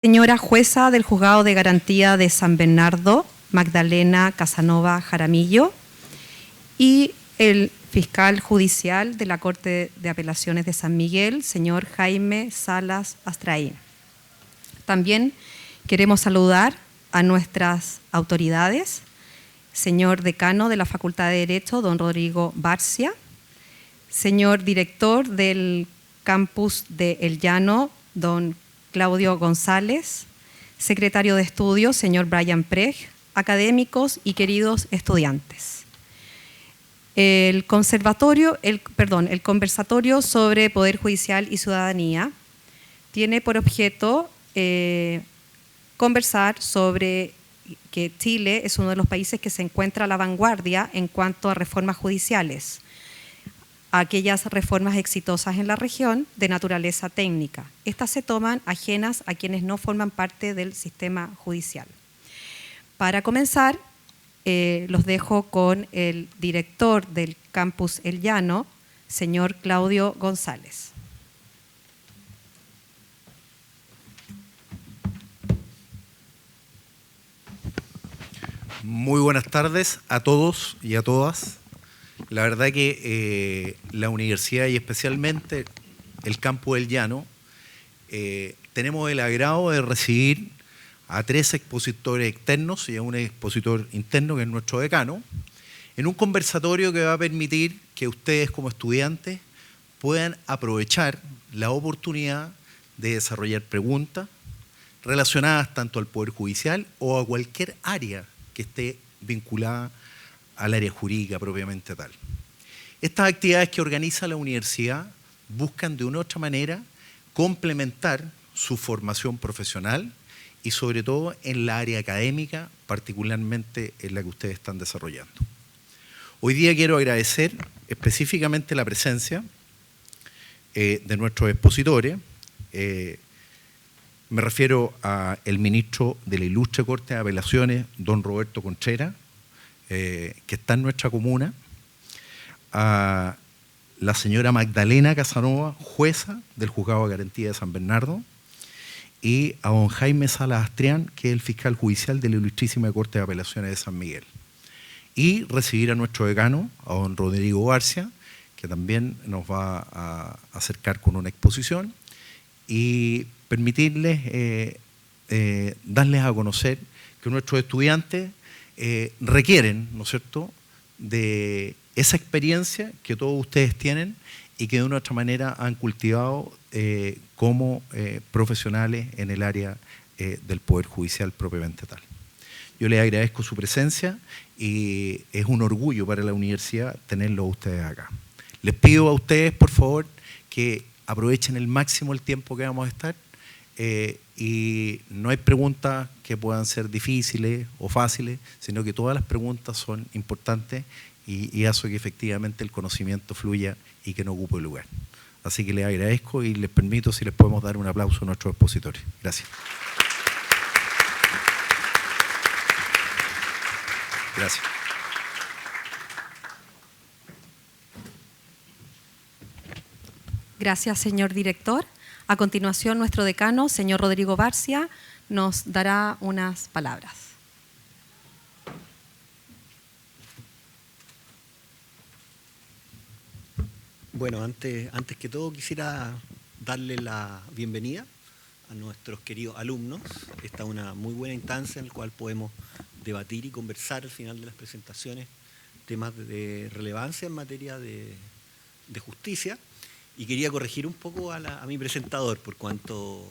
Señora jueza del Juzgado de Garantía de San Bernardo, Magdalena Casanova Jaramillo, y el fiscal judicial de la Corte de Apelaciones de San Miguel, señor Jaime Salas Astraín. También queremos saludar a nuestras autoridades, señor decano de la Facultad de Derecho, don Rodrigo Barcia, señor director del campus de El Llano, don Claudio González, secretario de estudios, señor Brian Preg, académicos y queridos estudiantes. El conversatorio sobre Poder Judicial y Ciudadanía tiene por objeto conversar sobre que Chile es uno de los países que se encuentra a la vanguardia en cuanto a reformas judiciales, aquellas reformas exitosas en la región de naturaleza técnica. Estas se toman ajenas a quienes no forman parte del sistema judicial. Para comenzar, los dejo con el director del campus El Llano, señor Claudio González. Muy buenas tardes a todos y a todas. La verdad que la universidad y especialmente el campus El Llano tenemos el agrado de recibir a 3 expositores externos y a un expositor interno que es nuestro decano, en un conversatorio que va a permitir que ustedes como estudiantes puedan aprovechar la oportunidad de desarrollar preguntas relacionadas tanto al Poder Judicial o a cualquier área que esté vinculada al área jurídica propiamente tal. Estas actividades que organiza la universidad buscan de una u otra manera complementar su formación profesional y sobre todo en la área académica, particularmente en la que ustedes están desarrollando. Hoy día quiero agradecer específicamente la presencia de nuestros expositores. Me refiero al ministro de la Ilustre Corte de Apelaciones, don Roberto Contreras, que está en nuestra comuna, a la señora Magdalena Casanova, jueza del Juzgado de Garantía de San Bernardo, y a don Jaime Salas Astraín, que es el fiscal judicial de la Ilustrísima Corte de Apelaciones de San Miguel. Y recibir a nuestro decano, a don Rodrigo Barcia, que también nos va a acercar con una exposición, y permitirles darles a conocer que nuestros estudiantes requieren, ¿no es cierto?, de esa experiencia que todos ustedes tienen y que de una u otra manera han cultivado como profesionales en el área del Poder Judicial propiamente tal. Yo les agradezco su presencia y es un orgullo para la universidad tenerlos a ustedes acá. Les pido a ustedes, por favor, que aprovechen el máximo el tiempo que vamos a estar y no hay preguntas que puedan ser difíciles o fáciles, sino que todas las preguntas son importantes y hace que efectivamente el conocimiento fluya y que no ocupe lugar. Así que les agradezco y les permito si les podemos dar un aplauso a nuestros expositores. Gracias. Gracias. Gracias, señor director. A continuación, nuestro decano, señor Rodrigo Barcia, nos dará unas palabras. Bueno, antes que todo quisiera darle la bienvenida a nuestros queridos alumnos. Esta es una muy buena instancia en la cual podemos debatir y conversar al final de las presentaciones temas de relevancia en materia de justicia. Y quería corregir un poco a mi presentador, por cuanto,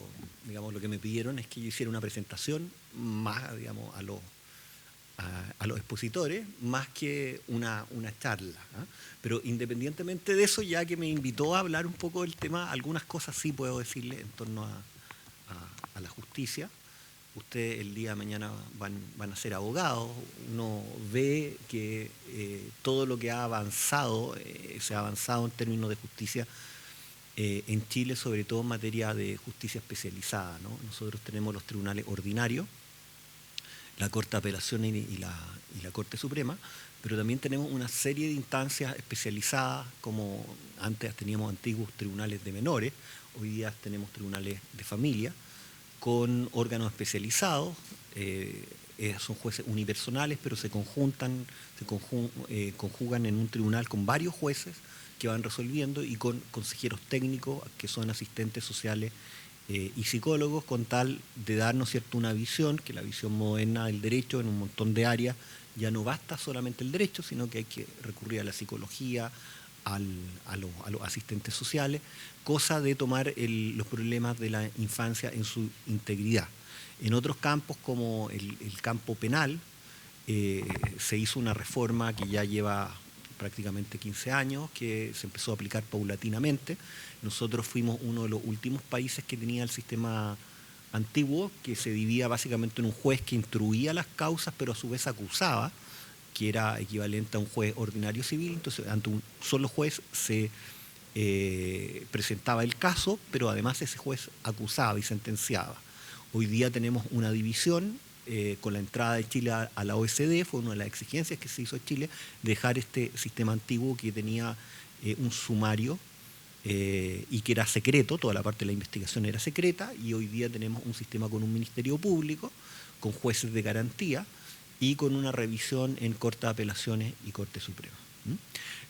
digamos, lo que me pidieron es que yo hiciera una presentación más, digamos, a los expositores, más que una charla, ¿eh? Pero independientemente de eso, ya que me invitó a hablar un poco del tema, algunas cosas sí puedo decirle en torno a la justicia. Ustedes el día de mañana van a ser abogados. Uno ve que todo lo que ha avanzado, se ha avanzado en términos de justicia en Chile, sobre todo en materia de justicia especializada, ¿no? Nosotros tenemos los tribunales ordinarios, la Corte de Apelaciones y la Corte Suprema, pero también tenemos una serie de instancias especializadas, como antes teníamos antiguos tribunales de menores, hoy día tenemos tribunales de familia, con órganos especializados, son jueces unipersonales, pero se conjugan en un tribunal con varios jueces que van resolviendo y con consejeros técnicos que son asistentes sociales y psicólogos, con tal de darnos, ¿cierto?, una visión, que la visión moderna del derecho en un montón de áreas ya no basta solamente el derecho, sino que hay que recurrir a la psicología, a los asistentes sociales, cosa de tomar los problemas de la infancia en su integridad. En otros campos, como el campo penal, se hizo una reforma que ya lleva prácticamente 15 años, que se empezó a aplicar paulatinamente. Nosotros fuimos uno de los últimos países que tenía el sistema antiguo, que se dividía básicamente en un juez que instruía las causas, pero a su vez acusaba, que era equivalente a un juez ordinario civil. Entonces, ante un solo juez se presentaba el caso, pero además ese juez acusaba y sentenciaba. Hoy día tenemos una división, con la entrada de Chile a la OECD, fue una de las exigencias que se hizo en Chile, dejar este sistema antiguo que tenía un sumario y que era secreto, toda la parte de la investigación era secreta, y hoy día tenemos un sistema con un ministerio público, con jueces de garantía y con una revisión en Corte de Apelaciones y Corte Suprema.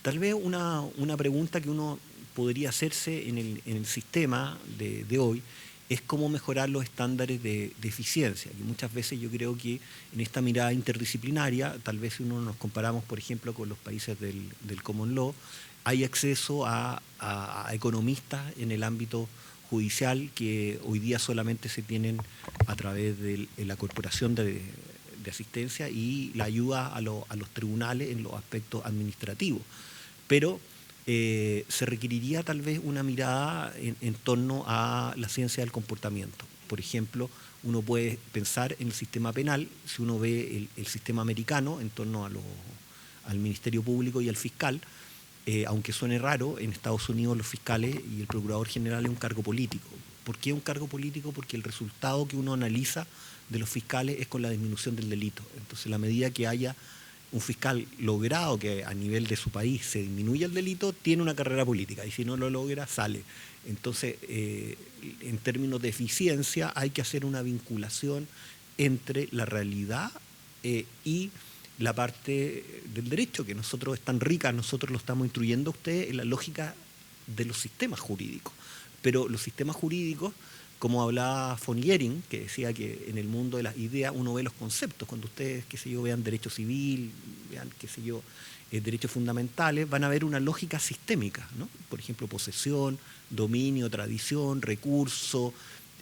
Tal vez una pregunta que uno podría hacerse en el sistema de hoy es cómo mejorar los estándares de eficiencia. Y muchas veces yo creo que en esta mirada interdisciplinaria, tal vez si uno nos comparamos, por ejemplo, con los países del Common Law, hay acceso a economistas en el ámbito judicial que hoy día solamente se tienen a través de la Corporación de Asistencia y la ayuda a los tribunales en los aspectos administrativos. Pero se requeriría tal vez una mirada en torno a la ciencia del comportamiento. Por ejemplo, uno puede pensar en el sistema penal, si uno ve el sistema americano en torno al Ministerio Público y al fiscal, aunque suene raro, en Estados Unidos los fiscales y el procurador general es un cargo político. ¿Por qué un cargo político? Porque el resultado que uno analiza de los fiscales es con la disminución del delito. Entonces, la medida que haya un fiscal logrado que a nivel de su país se disminuya el delito, tiene una carrera política, y si no lo logra, sale. Entonces, en términos de eficiencia, hay que hacer una vinculación entre la realidad y la parte del derecho, que nosotros es tan rica, nosotros lo estamos instruyendo a ustedes en la lógica de los sistemas jurídicos. Pero los sistemas jurídicos, como hablaba von Jhering, que decía que en el mundo de las ideas uno ve los conceptos. Cuando ustedes, qué sé yo, vean derecho civil, vean, qué sé yo, derechos fundamentales, van a ver una lógica sistémica, ¿no? Por ejemplo, posesión, dominio, tradición, recurso,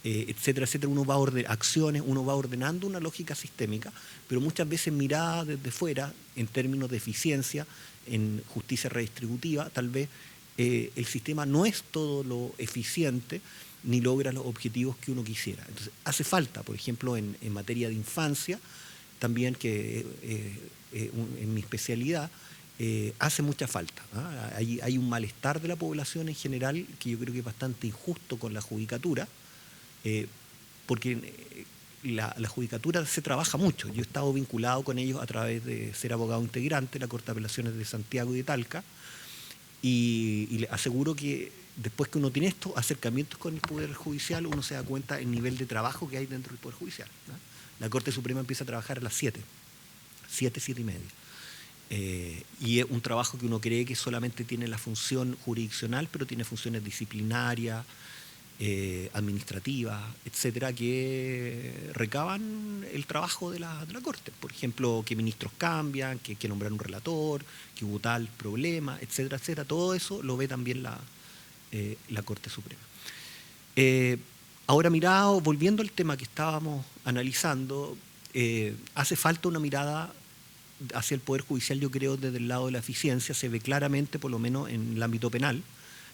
etcétera, etcétera. Uno va a acciones, uno va ordenando una lógica sistémica, pero muchas veces mirada desde fuera, en términos de eficiencia, en justicia redistributiva, tal vez el sistema no es todo lo eficiente ni logra los objetivos que uno quisiera. Entonces, hace falta, por ejemplo, en materia de infancia, también que en mi especialidad, hace mucha falta, ¿ah? Hay un malestar de la población en general que yo creo que es bastante injusto con la judicatura, porque la judicatura se trabaja mucho. Yo he estado vinculado con ellos a través de ser abogado integrante de la Corte de Apelaciones de Santiago y de Talca, y le aseguro que después que uno tiene estos acercamientos con el Poder Judicial, uno se da cuenta del nivel de trabajo que hay dentro del Poder Judicial, ¿no? La Corte Suprema empieza a trabajar a las 7 y media. Y es un trabajo que uno cree que solamente tiene la función jurisdiccional, pero tiene funciones disciplinarias, administrativas, etcétera, que recaban el trabajo de la Corte. Por ejemplo, que ministros cambian, que nombrar un relator, que hubo tal problema, etcétera, etcétera. Todo eso lo ve también la Corte Suprema. Ahora, volviendo al tema que estábamos analizando, hace falta una mirada hacia el Poder Judicial, yo creo, desde el lado de la eficiencia. Se ve claramente, por lo menos en el ámbito penal,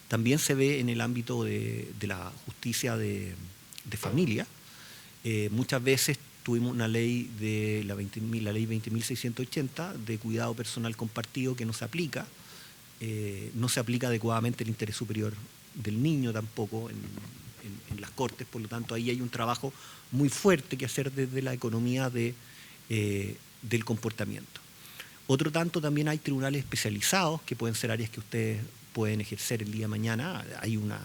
también se ve en el ámbito de la justicia de familia. Muchas veces tuvimos una ley, la ley 20.680, de cuidado personal compartido, que no se aplica. No se aplica adecuadamente el interés superior del niño tampoco en las Cortes, por lo tanto ahí hay un trabajo muy fuerte que hacer desde la economía del comportamiento. Otro tanto, también hay tribunales especializados, que pueden ser áreas que ustedes pueden ejercer el día de mañana. Hay una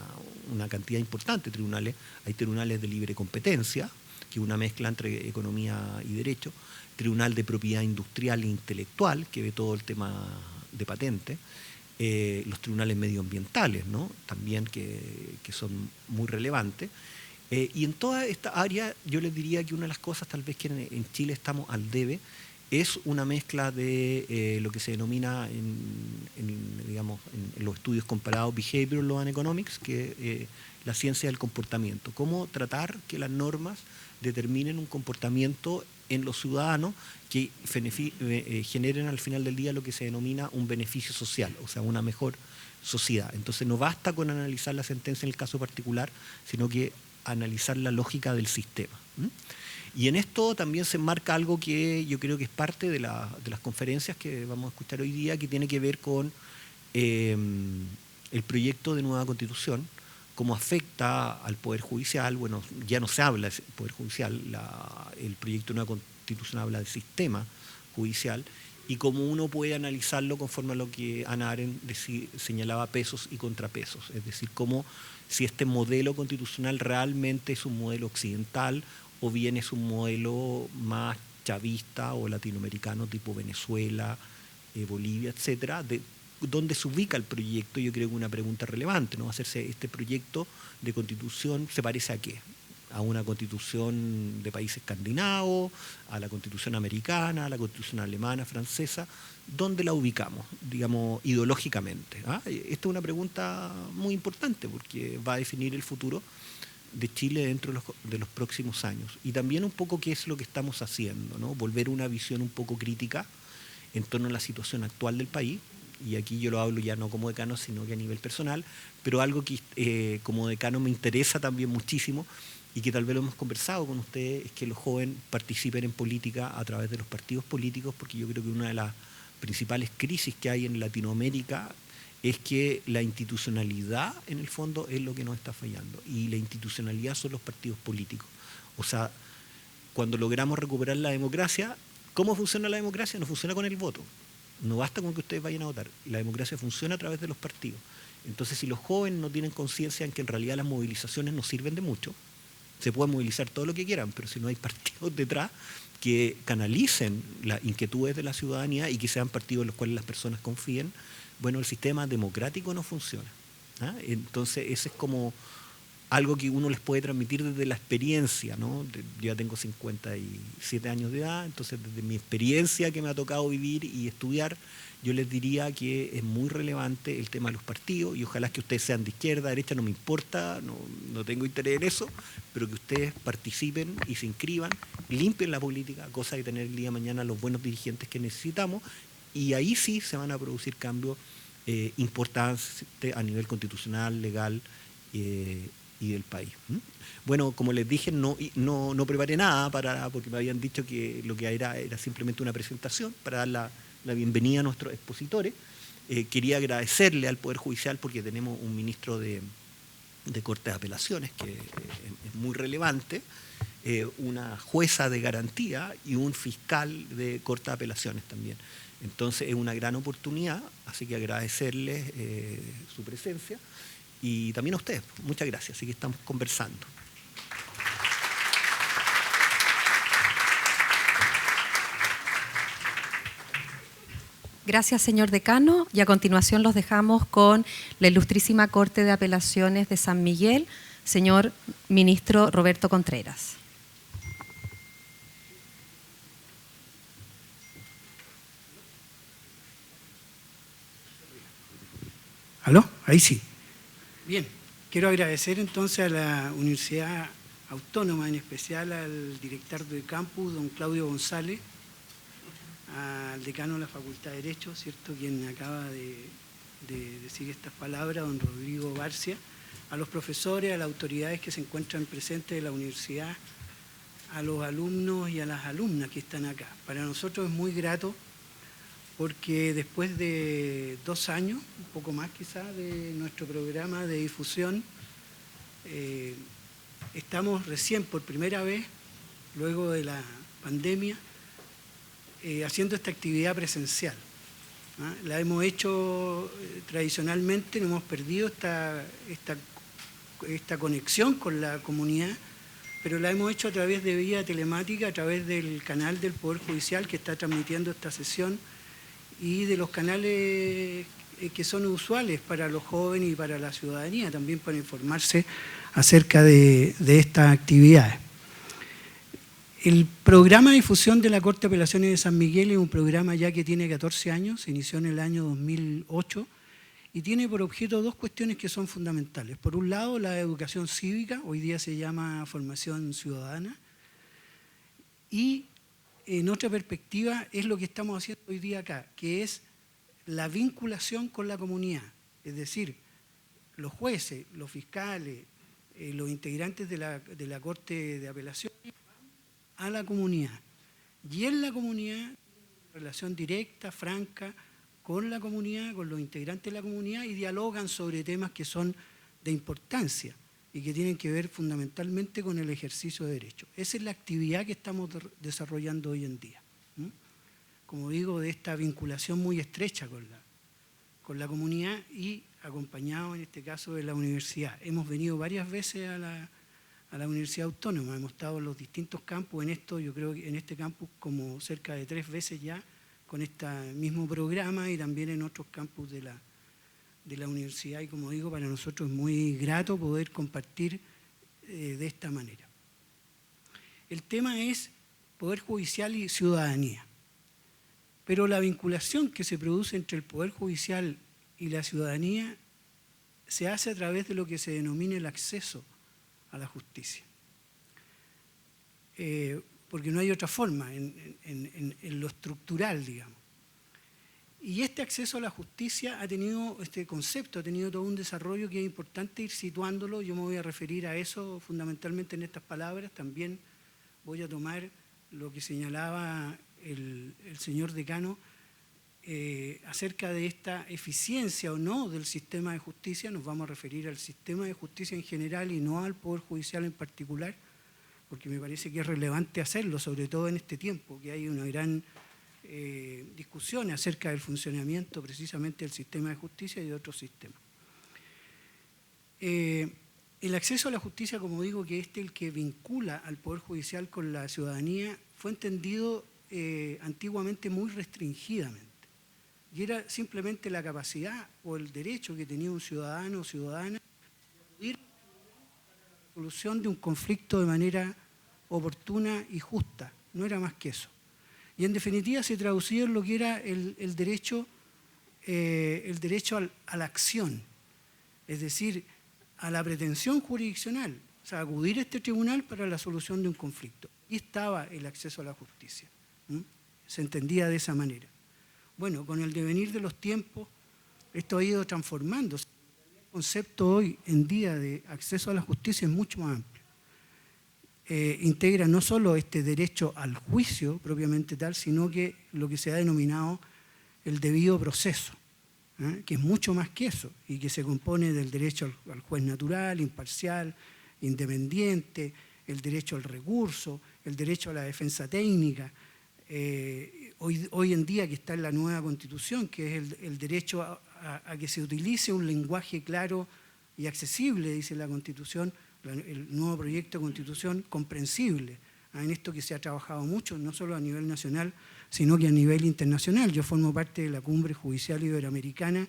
cantidad importante de tribunales. Hay tribunales de libre competencia, que es una mezcla entre economía y derecho, tribunal de propiedad industrial e intelectual, que ve todo el tema de patente, los tribunales medioambientales, ¿no? También que son muy relevantes. Y en toda esta área yo les diría que una de las cosas tal vez que en Chile estamos al debe es una mezcla de lo que se denomina en los estudios comparados Behavioral Law and Economics, que la ciencia del comportamiento. Cómo tratar que las normas determinen un comportamiento en los ciudadanos que generen al final del día lo que se denomina un beneficio social, o sea, una mejor sociedad. Entonces no basta con analizar la sentencia en el caso particular, sino que analizar la lógica del sistema. Y en esto también se enmarca algo que yo creo que es parte de las conferencias que vamos a escuchar hoy día, que tiene que ver con el proyecto de nueva Constitución, cómo afecta al Poder Judicial. Bueno, ya no se habla del Poder Judicial, el proyecto de nueva Constitución habla del sistema judicial, y cómo uno puede analizarlo conforme a lo que Hannah Arendt señalaba, pesos y contrapesos, es decir, cómo si este modelo constitucional realmente es un modelo occidental o bien es un modelo más chavista o latinoamericano tipo Venezuela, Bolivia, etcétera, dónde se ubica el proyecto. Yo creo que una pregunta relevante, ¿no? Hacerse este proyecto de constitución, ¿se parece a qué? A una constitución de países escandinavos, a la constitución americana, a la constitución alemana, francesa. ¿Dónde la ubicamos, digamos, ideológicamente? Esta es una pregunta muy importante porque va a definir el futuro de Chile dentro de los próximos años. Y también un poco qué es lo que estamos haciendo, ¿no? Volver una visión un poco crítica en torno a la situación actual del país. Y aquí yo lo hablo ya no como decano, sino que a nivel personal, pero algo que como decano me interesa también muchísimo y que tal vez lo hemos conversado con ustedes, es que los jóvenes participen en política a través de los partidos políticos, porque yo creo que una de las principales crisis que hay en Latinoamérica es que la institucionalidad, en el fondo, es lo que nos está fallando. Y la institucionalidad son los partidos políticos. O sea, cuando logramos recuperar la democracia, ¿cómo funciona la democracia? No funciona con el voto. No basta con que ustedes vayan a votar. La democracia funciona a través de los partidos. Entonces, si los jóvenes no tienen conciencia en que en realidad las movilizaciones no sirven de mucho, se pueden movilizar todo lo que quieran, pero si no hay partidos detrás que canalicen las inquietudes de la ciudadanía y que sean partidos en los cuales las personas confíen, bueno, el sistema democrático no funciona. Entonces, ese es como algo que uno les puede transmitir desde la experiencia, ¿no? Yo ya tengo 57 años de edad, entonces desde mi experiencia que me ha tocado vivir y estudiar, yo les diría que es muy relevante el tema de los partidos, y ojalá que ustedes sean de izquierda, derecha, no me importa, no tengo interés en eso, pero que ustedes participen y se inscriban, limpien la política, cosa de tener el día de mañana los buenos dirigentes que necesitamos, y ahí sí se van a producir cambios importantes a nivel constitucional, legal y del país. Bueno, como les dije, no preparé nada porque me habían dicho que lo que era simplemente una presentación para dar la bienvenida a nuestros expositores. Quería agradecerle al Poder Judicial porque tenemos un ministro de Corte de Apelaciones que es muy relevante, una jueza de garantía y un fiscal de Corte de Apelaciones también. Entonces es una gran oportunidad, así que agradecerles su presencia. Y también a ustedes, muchas gracias, así que estamos conversando. Gracias, señor decano, y a continuación los dejamos con la Ilustrísima Corte de Apelaciones de San Miguel, señor ministro Roberto Contreras. ¿Aló? Ahí sí. Bien, quiero agradecer entonces a la Universidad Autónoma, en especial al director de campus, don Claudio González, al decano de la Facultad de Derecho, ¿cierto?, quien acaba de decir estas palabras, don Rodrigo Barcia, a los profesores, a las autoridades que se encuentran presentes de la universidad, a los alumnos y a las alumnas que están acá. Para nosotros es muy grato porque después de 2 años, un poco más quizás, de nuestro programa de difusión, estamos recién por primera vez, luego de la pandemia, haciendo esta actividad presencial. La hemos hecho tradicionalmente, no hemos perdido esta conexión con la comunidad, pero la hemos hecho a través de vía telemática, a través del canal del Poder Judicial que está transmitiendo esta sesión y de los canales que son usuales para los jóvenes y para la ciudadanía, también para informarse acerca de estas actividades. El programa de difusión de la Corte de Apelaciones de San Miguel es un programa ya que tiene 14 años, se inició en el año 2008 y tiene por objeto dos cuestiones que son fundamentales. Por un lado, la educación cívica, hoy día se llama formación ciudadana, y en otra perspectiva es lo que estamos haciendo hoy día acá, que es la vinculación con la comunidad, es decir, los jueces, los fiscales, los integrantes de la Corte de Apelaciones a la comunidad. Y en la comunidad, relación directa, franca, con la comunidad, con los integrantes de la comunidad y dialogan sobre temas que son de importancia y que tienen que ver fundamentalmente con el ejercicio de derechos. Esa es la actividad que estamos desarrollando hoy en día. Como digo, de esta vinculación muy estrecha con la comunidad y acompañado en este caso de la universidad. Hemos venido varias veces a la Universidad Autónoma, hemos estado en los distintos campus, en esto yo creo que en este campus como cerca de 3 veces ya con este mismo programa y también en otros campus de la universidad y como digo, para nosotros es muy grato poder compartir de esta manera. El tema es Poder Judicial y ciudadanía, pero la vinculación que se produce entre el Poder Judicial y la ciudadanía se hace a través de lo que se denomina el acceso a la justicia. Porque no hay otra forma en lo estructural, digamos. Y este acceso a la justicia este concepto ha tenido todo un desarrollo que es importante ir situándolo. Yo me voy a referir a eso fundamentalmente en estas palabras. También voy a tomar lo que señalaba el señor decano acerca de esta eficiencia o no del sistema de justicia. Nos vamos a referir al sistema de justicia en general y no al Poder Judicial en particular, porque me parece que es relevante hacerlo, sobre todo en este tiempo, que hay una gran discusión acerca del funcionamiento precisamente del sistema de justicia y de otros sistemas. El acceso a la justicia, como digo, que es el que vincula al Poder Judicial con la ciudadanía, fue entendido antiguamente muy restringidamente. Y era simplemente la capacidad o el derecho que tenía un ciudadano o ciudadana de acudir a la resolución de un conflicto de manera oportuna y justa. No era más que eso. Y en definitiva se traducía en lo que era el derecho a la acción, es decir, a la pretensión jurisdiccional, o sea, acudir a este tribunal para la solución de un conflicto. Y estaba el acceso a la justicia. Se entendía de esa manera. Bueno, con el devenir de los tiempos, esto ha ido transformándose. El concepto hoy en día de acceso a la justicia es mucho más amplio. Integra no solo este derecho al juicio propiamente tal, sino que lo que se ha denominado el debido proceso, que es mucho más que eso, y que se compone del derecho al juez natural, imparcial, independiente, el derecho al recurso, el derecho a la defensa técnica, hoy en día que está en la nueva Constitución, que es el derecho a que se utilice un lenguaje claro y accesible, dice la Constitución, el nuevo proyecto de Constitución, comprensible, en esto que se ha trabajado mucho, no solo a nivel nacional, sino que a nivel internacional. Yo formo parte de la Cumbre Judicial Iberoamericana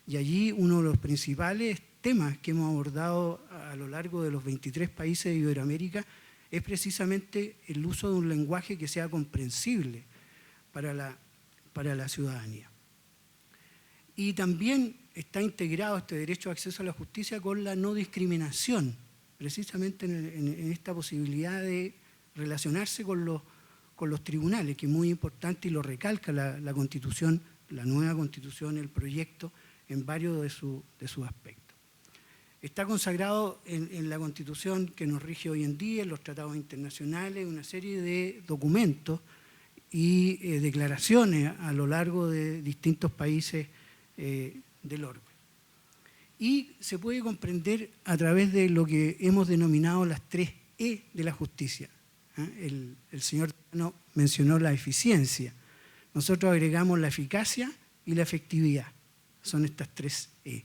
y allí uno de los principales temas que hemos abordado a lo largo de los 23 países de Iberoamérica es precisamente el uso de un lenguaje que sea comprensible para la ciudadanía. Y también está integrado este derecho de acceso a la justicia con la no discriminación, precisamente en esta posibilidad de relacionarse con los tribunales, que es muy importante y lo recalca la Constitución, la nueva Constitución, el proyecto, en varios de sus aspectos. Está consagrado en la Constitución que nos rige hoy en día, en los tratados internacionales, una serie de documentos y declaraciones a lo largo de distintos países del orbe. Y se puede comprender a través de lo que hemos denominado las 3 E de la justicia. El señor mencionó la eficiencia. Nosotros agregamos la eficacia y la efectividad. Son estas tres E.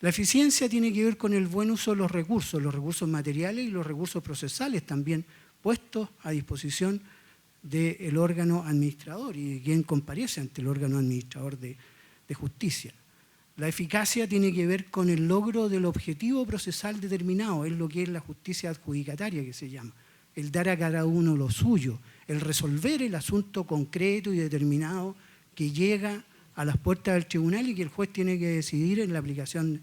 La eficiencia tiene que ver con el buen uso de los recursos materiales y los recursos procesales también puestos a disposición del órgano administrador y de quien comparece ante el órgano administrador de justicia. La eficacia tiene que ver con el logro del objetivo procesal determinado, es lo que es la justicia adjudicataria que se llama, el dar a cada uno lo suyo, el resolver el asunto concreto y determinado que llega a las puertas del tribunal y que el juez tiene que decidir en la aplicación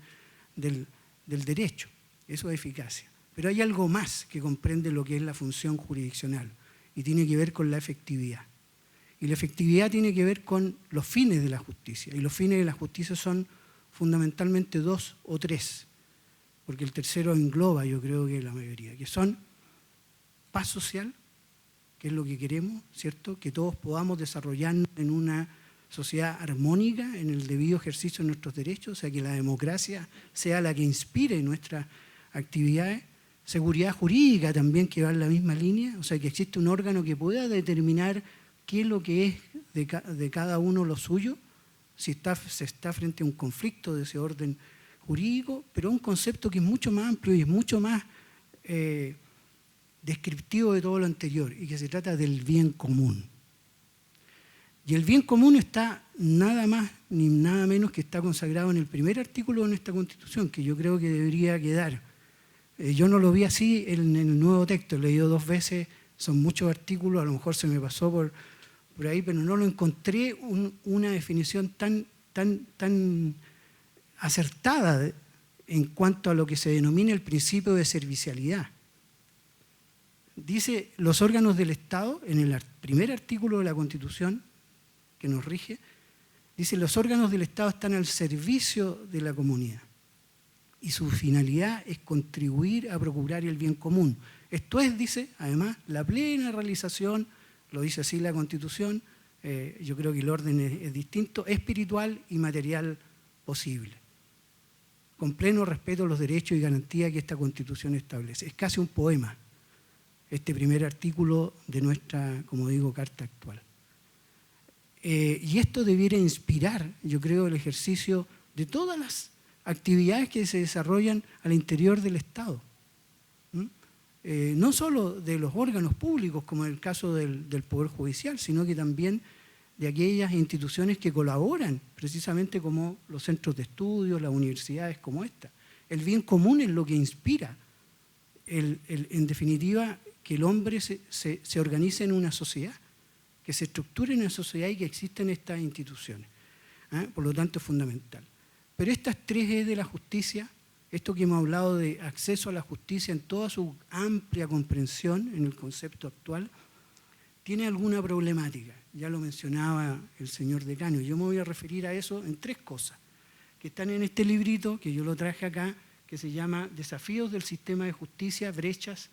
del derecho. Eso es eficacia. Pero hay algo más que comprende lo que es la función jurisdiccional y tiene que ver con la efectividad. Y la efectividad tiene que ver con los fines de la justicia. Y los fines de la justicia son fundamentalmente 2 o 3, porque el tercero engloba, yo creo que la mayoría, que son paz social, que es lo que queremos, ¿cierto? Que todos podamos desarrollarnos en una sociedad armónica, en el debido ejercicio de nuestros derechos, o sea, que la democracia sea la que inspire nuestras actividades. Seguridad jurídica también, que va en la misma línea, o sea, que existe un órgano que pueda determinar qué es lo que es de cada uno lo suyo, si se está frente a un conflicto de ese orden jurídico, pero un concepto que es mucho más amplio y es mucho más descriptivo de todo lo anterior, y que se trata del bien común. Y el bien común está nada más ni nada menos que está consagrado en el primer artículo de nuestra Constitución, que yo creo que debería quedar. Yo no lo vi así en el nuevo texto, he leído 2 veces, son muchos artículos, a lo mejor se me pasó por ahí, pero no lo encontré una definición tan acertada en cuanto a lo que se denomina el principio de servicialidad. Dice, los órganos del Estado, en el primer artículo de la Constitución que nos rige, dice, los órganos del Estado están al servicio de la comunidad y su finalidad es contribuir a procurar el bien común. Esto es, dice, además, la plena realización, lo dice así la Constitución, yo creo que el orden es distinto, espiritual y material posible, con pleno respeto a los derechos y garantías que esta Constitución establece. Es casi un poema, este primer artículo de nuestra, como digo, Carta actual. Y esto debiera inspirar, yo creo, el ejercicio de todas las actividades que se desarrollan al interior del Estado. No solo de los órganos públicos, como en el caso del Poder Judicial, sino que también de aquellas instituciones que colaboran, precisamente como los centros de estudio, las universidades como esta. El bien común es lo que inspira, en definitiva, que el hombre se organice en una sociedad, que se estructure en una sociedad y que existen estas instituciones. Por lo tanto, es fundamental. Pero estas 3 E de la justicia, esto que hemos hablado de acceso a la justicia en toda su amplia comprensión en el concepto actual, tiene alguna problemática. Ya lo mencionaba el señor decano. Yo me voy a referir a eso en 3 cosas que están en este librito, que yo lo traje acá, que se llama Desafíos del Sistema de Justicia, Brechas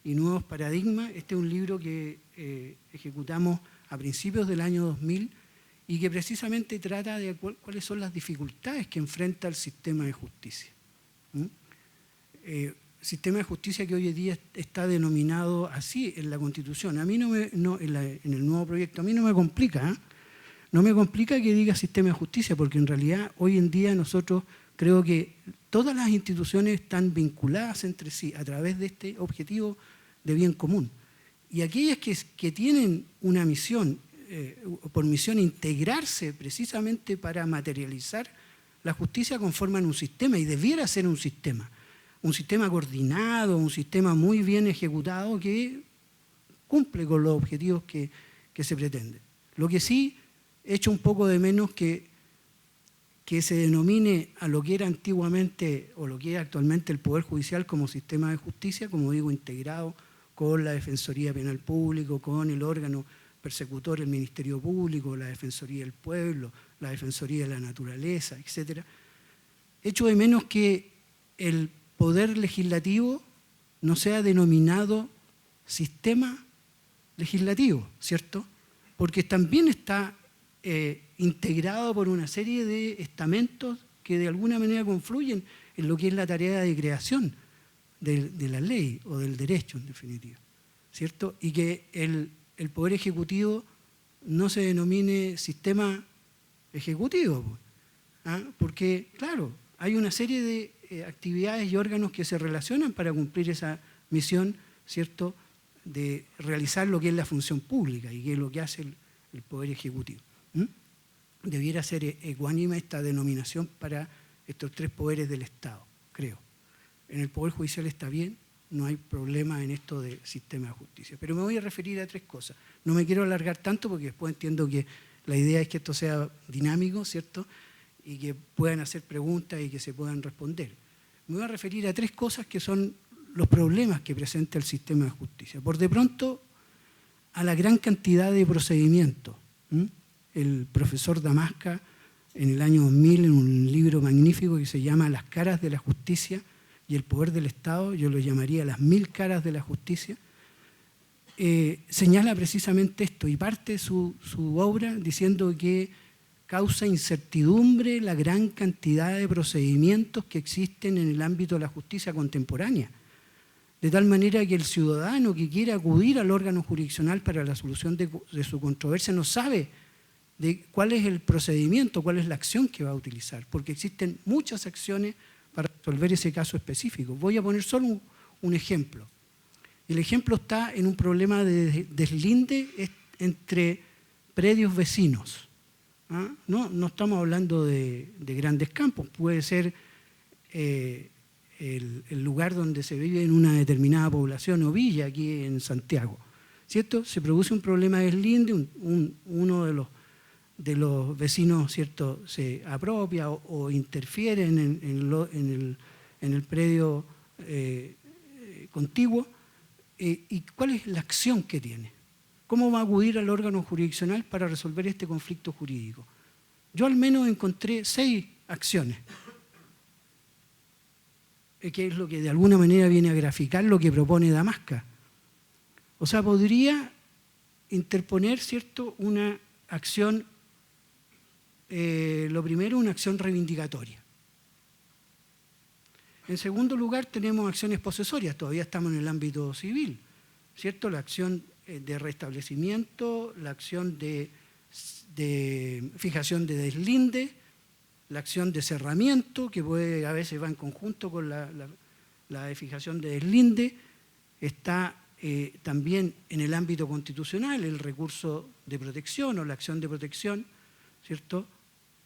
y Nuevos Paradigmas. Este es un libro que ejecutamos a principios del año 2000 y que precisamente trata de cuáles son las dificultades que enfrenta el sistema de justicia. Sistema de justicia que hoy en día está denominado así en la Constitución. A mí en el nuevo proyecto, a mí no me complica, no me complica que diga sistema de justicia, porque en realidad hoy en día nosotros creo que todas las instituciones están vinculadas entre sí a través de este objetivo de bien común. Y aquellas que tienen una misión, por misión integrarse precisamente para materializar la justicia, conforman un sistema, y debiera ser un sistema coordinado, un sistema muy bien ejecutado que cumple con los objetivos que se pretenden. Lo que sí echo un poco de menos que se denomine a lo que era antiguamente o lo que es actualmente el Poder Judicial como sistema de justicia, como digo, integrado con la Defensoría Penal Público, con el órgano persecutor, el Ministerio Público, la Defensoría del Pueblo, la Defensoría de la Naturaleza, etc. Echo de menos que el Poder Legislativo no sea denominado sistema legislativo, ¿cierto? Porque también está integrado por una serie de estamentos que de alguna manera confluyen en lo que es la tarea de creación de la ley o del derecho, en definitiva, ¿cierto? Y que el Poder Ejecutivo no se denomine sistema ejecutivo, pues. Porque, claro, hay una serie de actividades y órganos que se relacionan para cumplir esa misión, ¿cierto?, de realizar lo que es la función pública y que es lo que hace el Poder Ejecutivo. Debiera ser ecuánime esta denominación para estos tres poderes del Estado, creo. En el Poder Judicial está bien, no hay problema en esto del sistema de justicia. Pero me voy a referir a tres cosas. No me quiero alargar tanto porque después entiendo que la idea es que esto sea dinámico, ¿cierto?, y que puedan hacer preguntas y que se puedan responder. Me voy a referir a tres cosas que son los problemas que presenta el sistema de justicia. Por de pronto, a la gran cantidad de procedimientos. El profesor Damasca, en el año 2000, en un libro magnífico que se llama Las caras de la justicia y el poder del Estado, yo lo llamaría Las 1000 caras de la justicia, señala precisamente esto y parte su obra diciendo que causa incertidumbre la gran cantidad de procedimientos que existen en el ámbito de la justicia contemporánea. De tal manera que el ciudadano que quiere acudir al órgano jurisdiccional para la solución de su controversia no sabe de cuál es el procedimiento, cuál es la acción que va a utilizar, porque existen muchas acciones para resolver ese caso específico. Voy a poner solo un ejemplo. El ejemplo está en un problema de deslinde entre predios vecinos. No estamos hablando de grandes campos, puede ser el lugar donde se vive en una determinada población o villa aquí en Santiago, ¿cierto? Se produce un problema de deslinde, uno de los vecinos, ¿cierto?, se apropia o interfiere en el predio contiguo. ¿Y cuál es la acción que tiene? ¿Cómo va a acudir al órgano jurisdiccional para resolver este conflicto jurídico? Yo al menos encontré 6 acciones, que es lo que de alguna manera viene a graficar lo que propone Damasca. O sea, podría interponer, ¿cierto?, una acción, lo primero, una acción reivindicatoria. En segundo lugar, tenemos acciones posesorias, todavía estamos en el ámbito civil, ¿cierto? La acción de restablecimiento, la acción de fijación de deslinde, la acción de cerramiento, que a veces va en conjunto con la de fijación de deslinde. Está también en el ámbito constitucional el recurso de protección o la acción de protección, ¿cierto?,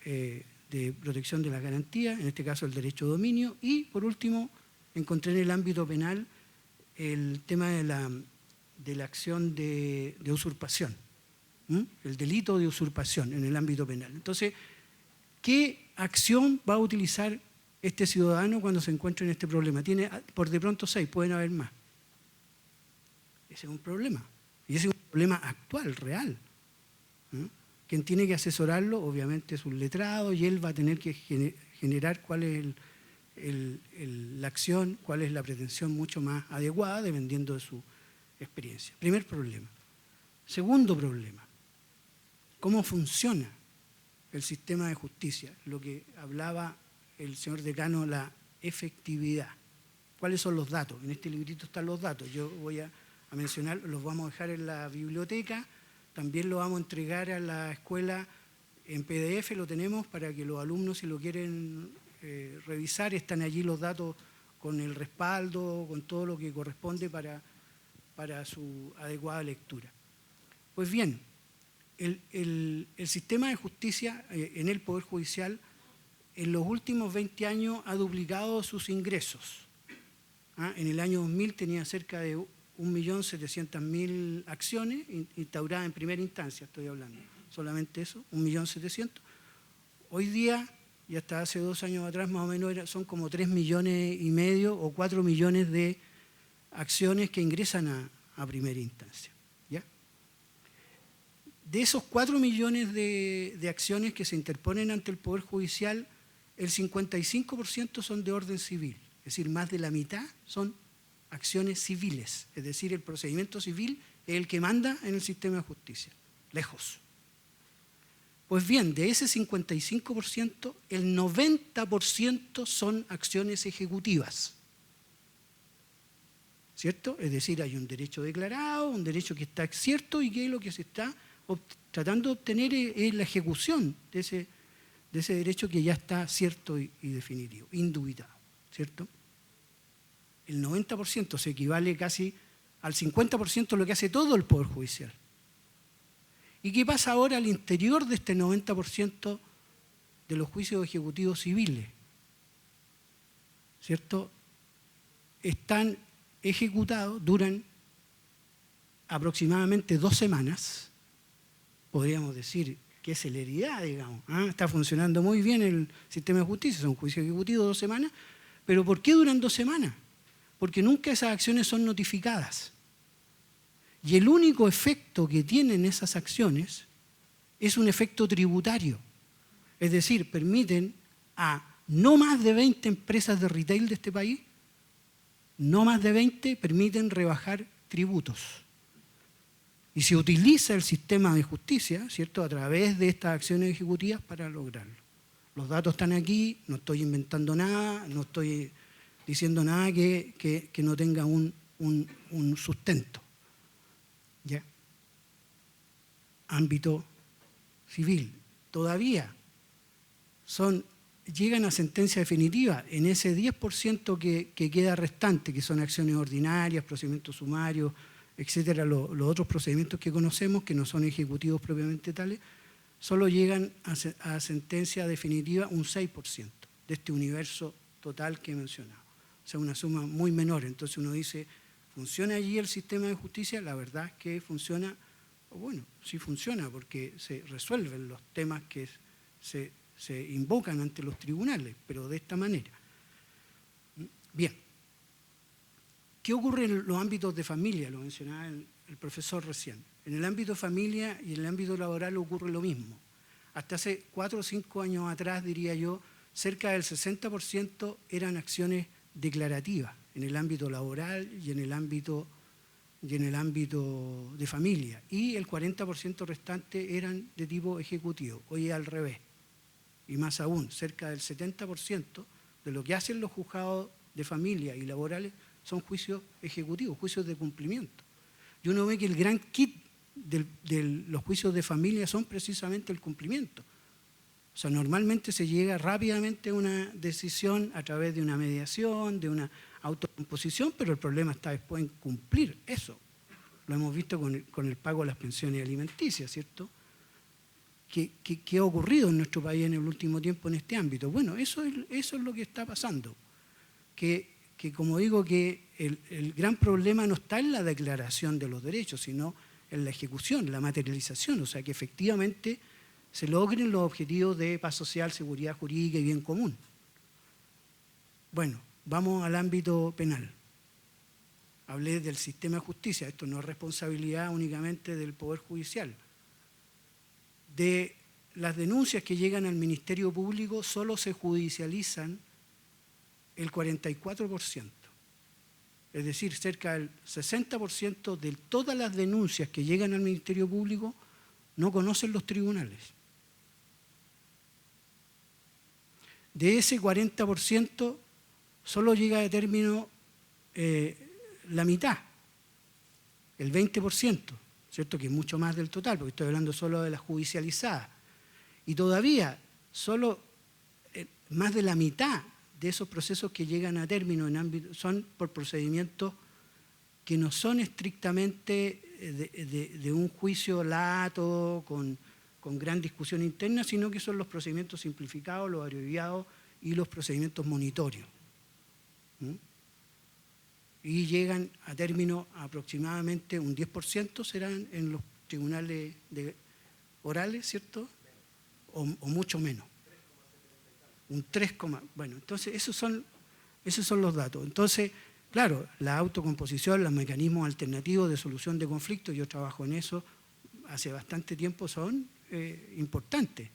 de protección de las garantías, en este caso el derecho de dominio. Y por último, encontré en el ámbito penal el tema de la acción de usurpación, el delito de usurpación en el ámbito penal. Entonces, ¿qué acción va a utilizar este ciudadano cuando se encuentra en este problema? Tiene por de pronto 6, pueden haber más. Ese es un problema, y ese es un problema actual, real. Quien tiene que asesorarlo, obviamente, es un letrado, y él va a tener que generar cuál es la acción, cuál es la pretensión mucho más adecuada, dependiendo de su experiencia. Primer problema. Segundo problema, ¿cómo funciona el sistema de justicia? Lo que hablaba el señor decano, la efectividad. ¿Cuáles son los datos? En este librito están los datos. Yo voy a mencionar, los vamos a dejar en la biblioteca, también lo vamos a entregar a la escuela en PDF, lo tenemos para que los alumnos, si lo quieren revisar, están allí los datos con el respaldo, con todo lo que corresponde para su adecuada lectura. Pues bien, el sistema de justicia en el Poder Judicial en los últimos 20 años ha duplicado sus ingresos. En el año 2000 tenía cerca de 1.700.000 acciones instauradas en primera instancia, estoy hablando, solamente eso, 1.700.000. Hoy día, y hasta hace 2 años atrás más o menos, son como 3,5 millones o 4 millones de acciones que ingresan a primera instancia. ¿Ya? De esos 4 millones de acciones que se interponen ante el Poder Judicial, el 55% son de orden civil, es decir, más de la mitad son acciones civiles, es decir, el procedimiento civil es el que manda en el sistema de justicia, lejos. Pues bien, de ese 55%, el 90% son acciones ejecutivas, ¿cierto? Es decir, hay un derecho declarado, un derecho que está cierto y que es lo que se está tratando de obtener es la ejecución de ese derecho que ya está cierto y definitivo, indubitado, ¿cierto? El 90% se equivale casi al 50% de lo que hace todo el Poder Judicial. ¿Y qué pasa ahora al interior de este 90% de los juicios ejecutivos civiles? ¿Cierto? Están ejecutados, duran aproximadamente 2 semanas, podríamos decir, qué celeridad, digamos. Está funcionando muy bien el sistema de justicia, son juicios ejecutivos 2 semanas, pero ¿por qué duran 2 semanas? Porque nunca esas acciones son notificadas. Y el único efecto que tienen esas acciones es un efecto tributario. Es decir, permiten a no más de 20 empresas de retail de este país, no más de 20, permiten rebajar tributos. Y se utiliza el sistema de justicia, ¿cierto?, a través de estas acciones ejecutivas para lograrlo. Los datos están aquí, no estoy inventando nada, no estoy diciendo nada que no tenga un sustento. ¿Ya? Ámbito civil. Todavía llegan a sentencia definitiva en ese 10% que queda restante, que son acciones ordinarias, procedimientos sumarios, etcétera, los otros procedimientos que conocemos, que no son ejecutivos propiamente tales, solo llegan a sentencia definitiva un 6% de este universo total que he mencionado. O sea, una suma muy menor. Entonces uno dice, ¿funciona allí el sistema de justicia? La verdad es que funciona, bueno, sí funciona, porque se resuelven los temas que se invocan ante los tribunales, pero de esta manera. Bien. ¿Qué ocurre en los ámbitos de familia? Lo mencionaba el profesor recién. En el ámbito de familia y en el ámbito laboral ocurre lo mismo. Hasta hace 4 o 5 años atrás, diría yo, cerca del 60% eran acciones declarativas en el ámbito laboral y en el ámbito de familia. Y el 40% restante eran de tipo ejecutivo. Hoy es al revés. Y más aún, cerca del 70% de lo que hacen los juzgados de familia y laborales son juicios ejecutivos, juicios de cumplimiento. Y uno ve que el gran kit de los juicios de familia son precisamente el cumplimiento. O sea, normalmente se llega rápidamente a una decisión a través de una mediación, de una autocomposición, pero el problema está después en cumplir eso. Lo hemos visto con el pago de las pensiones alimenticias, ¿cierto? ¿Qué ha ocurrido en nuestro país en el último tiempo en este ámbito? Bueno, eso es lo que está pasando. Que como digo, que el gran problema no está en la declaración de los derechos, sino en la ejecución, la materialización, o sea, que efectivamente se logren los objetivos de paz social, seguridad jurídica y bien común. Bueno, vamos al ámbito penal. Hablé del sistema de justicia, esto no es responsabilidad únicamente del Poder Judicial. De las denuncias que llegan al Ministerio Público, solo se judicializan el 44%. Es decir, cerca del 60% de todas las denuncias que llegan al Ministerio Público no conocen los tribunales. De ese 40%, solo llega a término la mitad, el 20%, ¿cierto? Que es mucho más del total, porque estoy hablando solo de las judicializadas. Y todavía, solo más de la mitad de esos procesos que llegan a término en ámbito son por procedimientos que no son estrictamente de un juicio lato, con gran discusión interna, sino que son los procedimientos simplificados, los abreviados y los procedimientos monitorios. Y llegan a término aproximadamente un 10% serán en los tribunales orales, ¿cierto? O mucho menos. Un 3, bueno, entonces esos son los datos. Entonces, claro, la autocomposición, los mecanismos alternativos de solución de conflictos, yo trabajo en eso hace bastante tiempo, son importantes,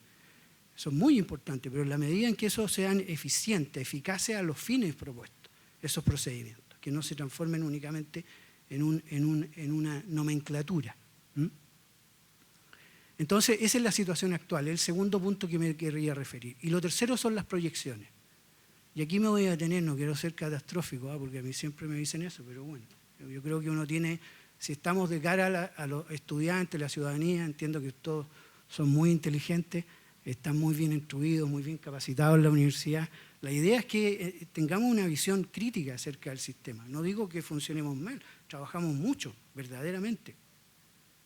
son muy importantes, pero en la medida en que esos sean eficientes, eficaces a los fines propuestos, esos procedimientos, que no se transformen únicamente en una nomenclatura. Entonces, esa es la situación actual, el segundo punto que me querría referir. Y lo tercero son las proyecciones. Y aquí me voy a detener, no quiero ser catastrófico, porque a mí siempre me dicen eso, pero bueno, yo creo que uno tiene Si estamos de cara a los estudiantes, la ciudadanía, entiendo que todos son muy inteligentes, están muy bien instruidos, muy bien capacitados en la universidad. La idea es que tengamos una visión crítica acerca del sistema. No digo que funcionemos mal, trabajamos mucho, verdaderamente.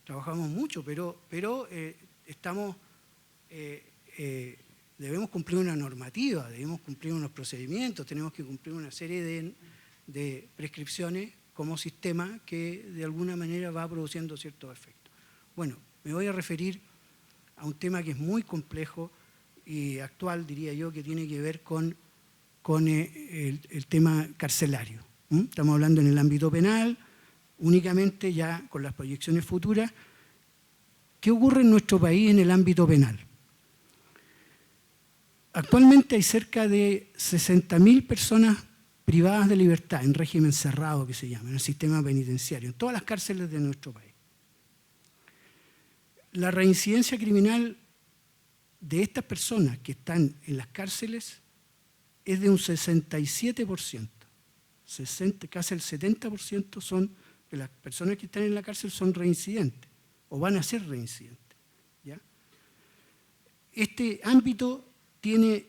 Trabajamos mucho, pero estamos, debemos cumplir una normativa, debemos cumplir unos procedimientos, tenemos que cumplir una serie de prescripciones como sistema que de alguna manera va produciendo ciertos efectos. Bueno, me voy a referir a un tema que es muy complejo y actual, diría yo, que tiene que ver con el tema carcelario. Estamos hablando en el ámbito penal, únicamente ya con las proyecciones futuras. ¿Qué ocurre en nuestro país en el ámbito penal? Actualmente hay cerca de 60.000 personas privadas de libertad en régimen cerrado, que se llama, en el sistema penitenciario, en todas las cárceles de nuestro país. La reincidencia criminal de estas personas que están en las cárceles es de un 67%. Casi el 70% son de las personas que están en la cárcel son reincidentes o van a ser reincidentes, ¿ya? Este ámbito tiene,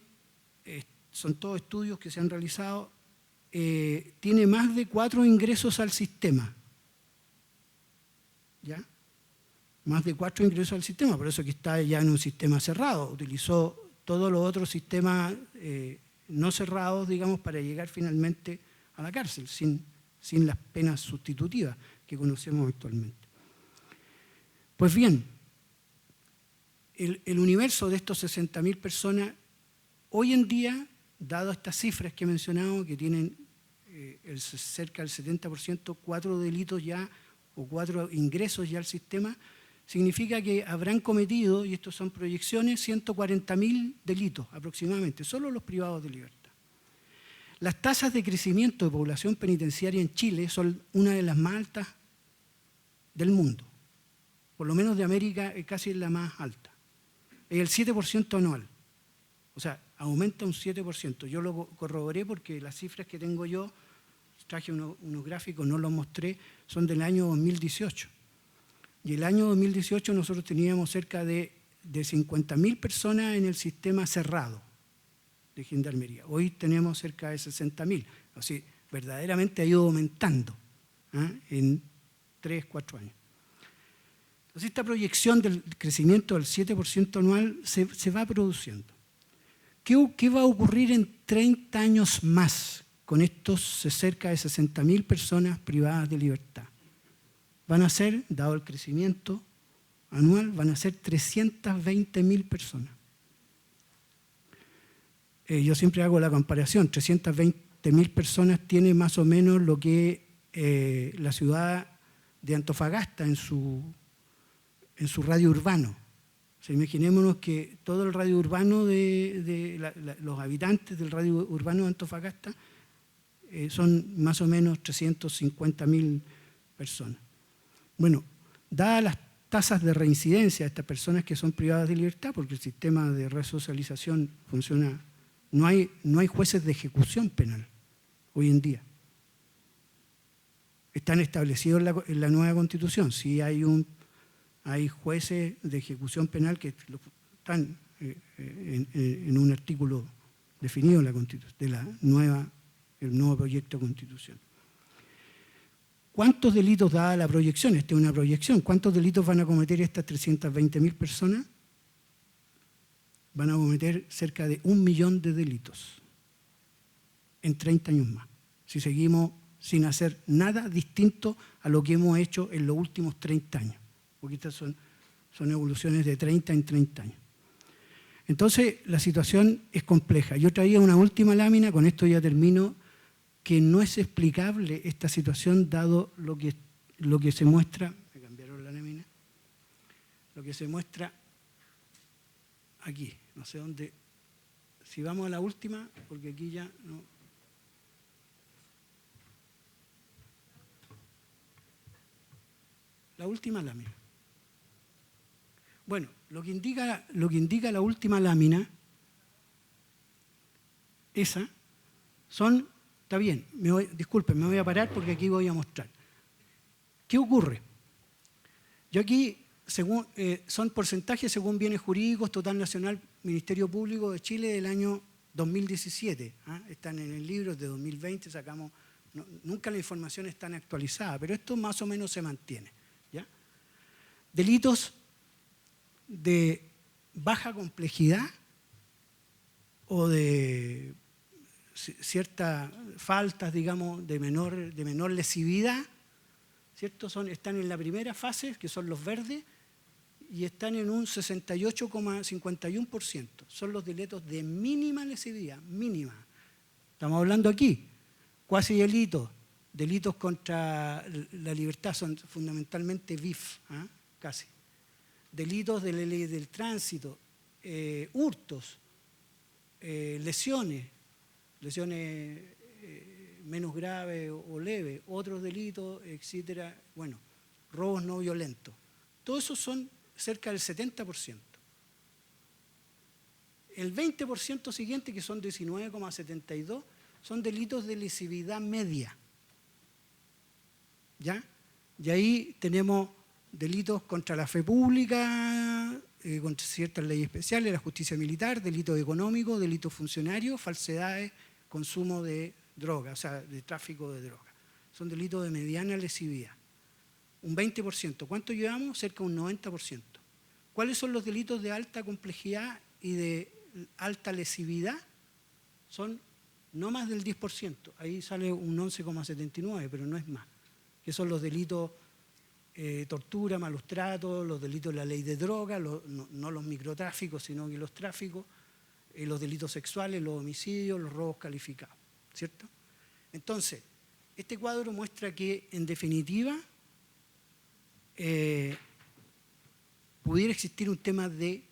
son todos estudios que se han realizado, tiene más de 4 ingresos al sistema, ¿ya? Más de 4 ingresos al sistema, por eso que está ya en un sistema cerrado. Utilizó todos los otros sistemas no cerrados, digamos, para llegar finalmente a la cárcel, sin las penas sustitutivas que conocemos actualmente. Pues bien, el universo de estos 60.000 personas, hoy en día, dado estas cifras que he mencionado, que tienen cerca del 70%, 4 delitos ya, o 4 ingresos ya al sistema, significa que habrán cometido, y estas son proyecciones, 140.000 delitos aproximadamente, solo los privados de libertad. Las tasas de crecimiento de población penitenciaria en Chile son una de las más altas del mundo. Por lo menos de América es casi la más alta. Es el 7% anual. O sea, aumenta un 7%. Yo lo corroboré porque las cifras que tengo yo, traje unos gráficos, no los mostré, son del año 2018. Y el año 2018 nosotros teníamos cerca de 50.000 personas en el sistema cerrado de Gendarmería. Hoy tenemos cerca de 60.000. Así, verdaderamente ha ido aumentando en 3, 4 años. Entonces, esta proyección del crecimiento del 7% anual se va produciendo. ¿Qué va a ocurrir en 30 años más con estos cerca de 60.000 personas privadas de libertad? Van a ser, dado el crecimiento anual, van a ser 320.000 personas. Yo siempre hago la comparación, 320.000 personas tiene más o menos lo que la ciudad de Antofagasta en su radio urbano. O sea, imaginémonos que todo el radio urbano los habitantes del radio urbano de Antofagasta son más o menos 350.000 personas. Bueno, dadas las tasas de reincidencia de estas personas que son privadas de libertad, porque el sistema de resocialización funciona, no hay jueces de ejecución penal hoy en día. Están establecidos en la nueva Constitución. Sí hay jueces de ejecución penal que están en un artículo definido en la Constitución, el nuevo proyecto de Constitución. ¿Cuántos delitos, dada la proyección? Esta es una proyección. ¿Cuántos delitos van a cometer estas 320.000 personas? Van a cometer cerca de 1 millón de delitos en 30 años más, si seguimos sin hacer nada distinto a lo que hemos hecho en los últimos 30 años, porque estas son evoluciones de 30 en 30 años. Entonces, la situación es compleja. Yo traía una última lámina, con esto ya termino, que no es explicable esta situación dado lo que se muestra, me cambiaron la lámina, lo que se muestra aquí, no sé dónde, si vamos a la última, porque aquí ya no. La última lámina. Bueno, lo que indica la última lámina, esa, son, está bien, disculpen, me voy a parar porque aquí voy a mostrar. ¿Qué ocurre? Yo aquí, son porcentajes según bienes jurídicos, total nacional, Ministerio Público de Chile del año 2017. Están en el libro de 2020, sacamos, nunca la información es tan actualizada, pero esto más o menos se mantiene, ¿ya? Delitos de baja complejidad o de ciertas faltas, digamos, de menor lesividad, ¿cierto? Están en la primera fase, que son los verdes, y están en un 68,51%. Son los delitos de mínima lesividad, mínima. Estamos hablando aquí, cuasi delitos contra la libertad, son fundamentalmente BIF, casi. Delitos de la ley del tránsito, hurtos, lesiones menos graves o leves, otros delitos, etcétera, bueno, robos no violentos. Todos esos son cerca del 70%. El 20% siguiente, que son 19,72%, son delitos de lesividad media. ¿Ya? Y ahí tenemos delitos contra la fe pública, contra ciertas leyes especiales, la justicia militar, delitos económicos, delitos funcionarios, falsedades, consumo de droga, o sea, de tráfico de droga. Son delitos de mediana lesividad. Un 20%. ¿Cuánto llevamos? Cerca de un 90%. ¿Cuáles son los delitos de alta complejidad y de alta lesividad? Son no más del 10%. Ahí sale un 11,79%, pero no es más. Que son los delitos tortura, malos tratos, los delitos de la ley de droga, no los microtráficos, sino que los tráficos, los delitos sexuales, los homicidios, los robos calificados, ¿cierto? Entonces, este cuadro muestra que, en definitiva, pudiera existir un tema de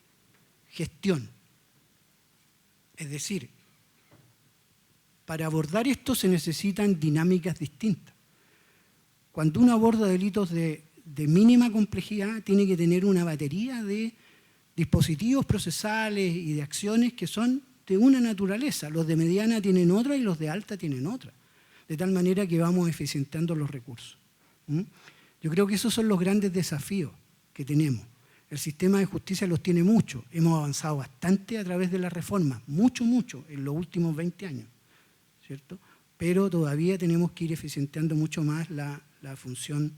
gestión. Es decir, para abordar esto se necesitan dinámicas distintas. Cuando uno aborda delitos de mínima complejidad, tiene que tener una batería de dispositivos procesales y de acciones que son de una naturaleza. Los de mediana tienen otra y los de alta tienen otra. De tal manera que vamos eficientando los recursos. Yo creo que esos son los grandes desafíos que tenemos. El sistema de justicia los tiene mucho. Hemos avanzado bastante a través de las reformas, mucho, en los últimos 20 años, ¿cierto? Pero todavía tenemos que ir eficientando mucho más la función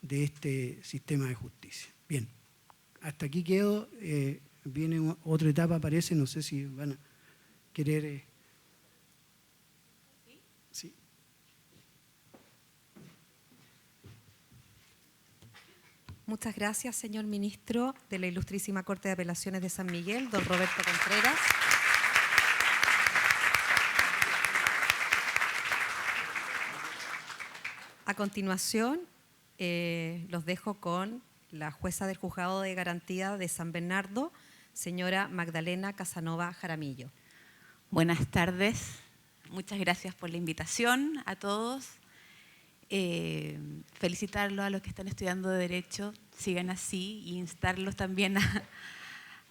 de este sistema de justicia. Bien, hasta aquí quedo. Viene otra etapa, parece, no sé si van a querer... ¿Sí? Muchas gracias, señor ministro de la Ilustrísima Corte de Apelaciones de San Miguel, don Roberto Contreras. A continuación, los dejo con la jueza del Juzgado de Garantía de San Bernardo, señora Magdalena Casanova Jaramillo. Buenas tardes, muchas gracias por la invitación a todos. Felicitarlos a los que están estudiando Derecho, sigan así, e instarlos también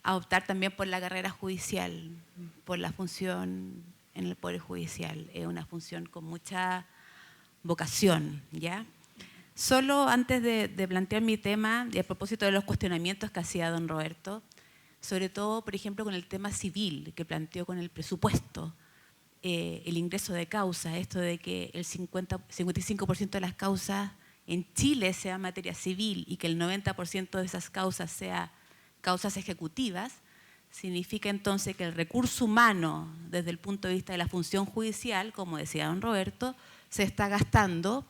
a optar también por la carrera judicial, por la función en el Poder Judicial. Es una función con mucha vocación, ¿ya? Solo antes de plantear mi tema, y a propósito de los cuestionamientos que hacía don Roberto, sobre todo, por ejemplo, con el tema civil que planteó con el presupuesto, el ingreso de causa, esto de que el 55% de las causas en Chile sea materia civil y que el 90% de esas causas sea causas ejecutivas, significa entonces que el recurso humano, desde el punto de vista de la función judicial, como decía don Roberto, se está gastando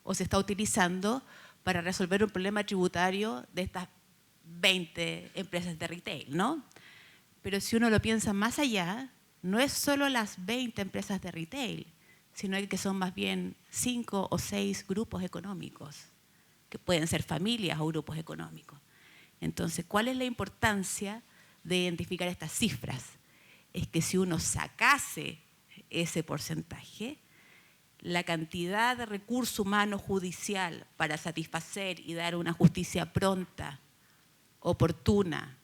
o se está utilizando para resolver un problema tributario de estas 20 empresas de retail, ¿no? Pero si uno lo piensa más allá, no es solo las 20 empresas de retail, sino que son más bien 5 o 6 grupos económicos, que pueden ser familias o grupos económicos. Entonces, ¿cuál es la importancia de identificar estas cifras? Es que si uno sacase ese porcentaje, la cantidad de recurso humano judicial para satisfacer y dar una justicia pronta, oportuna,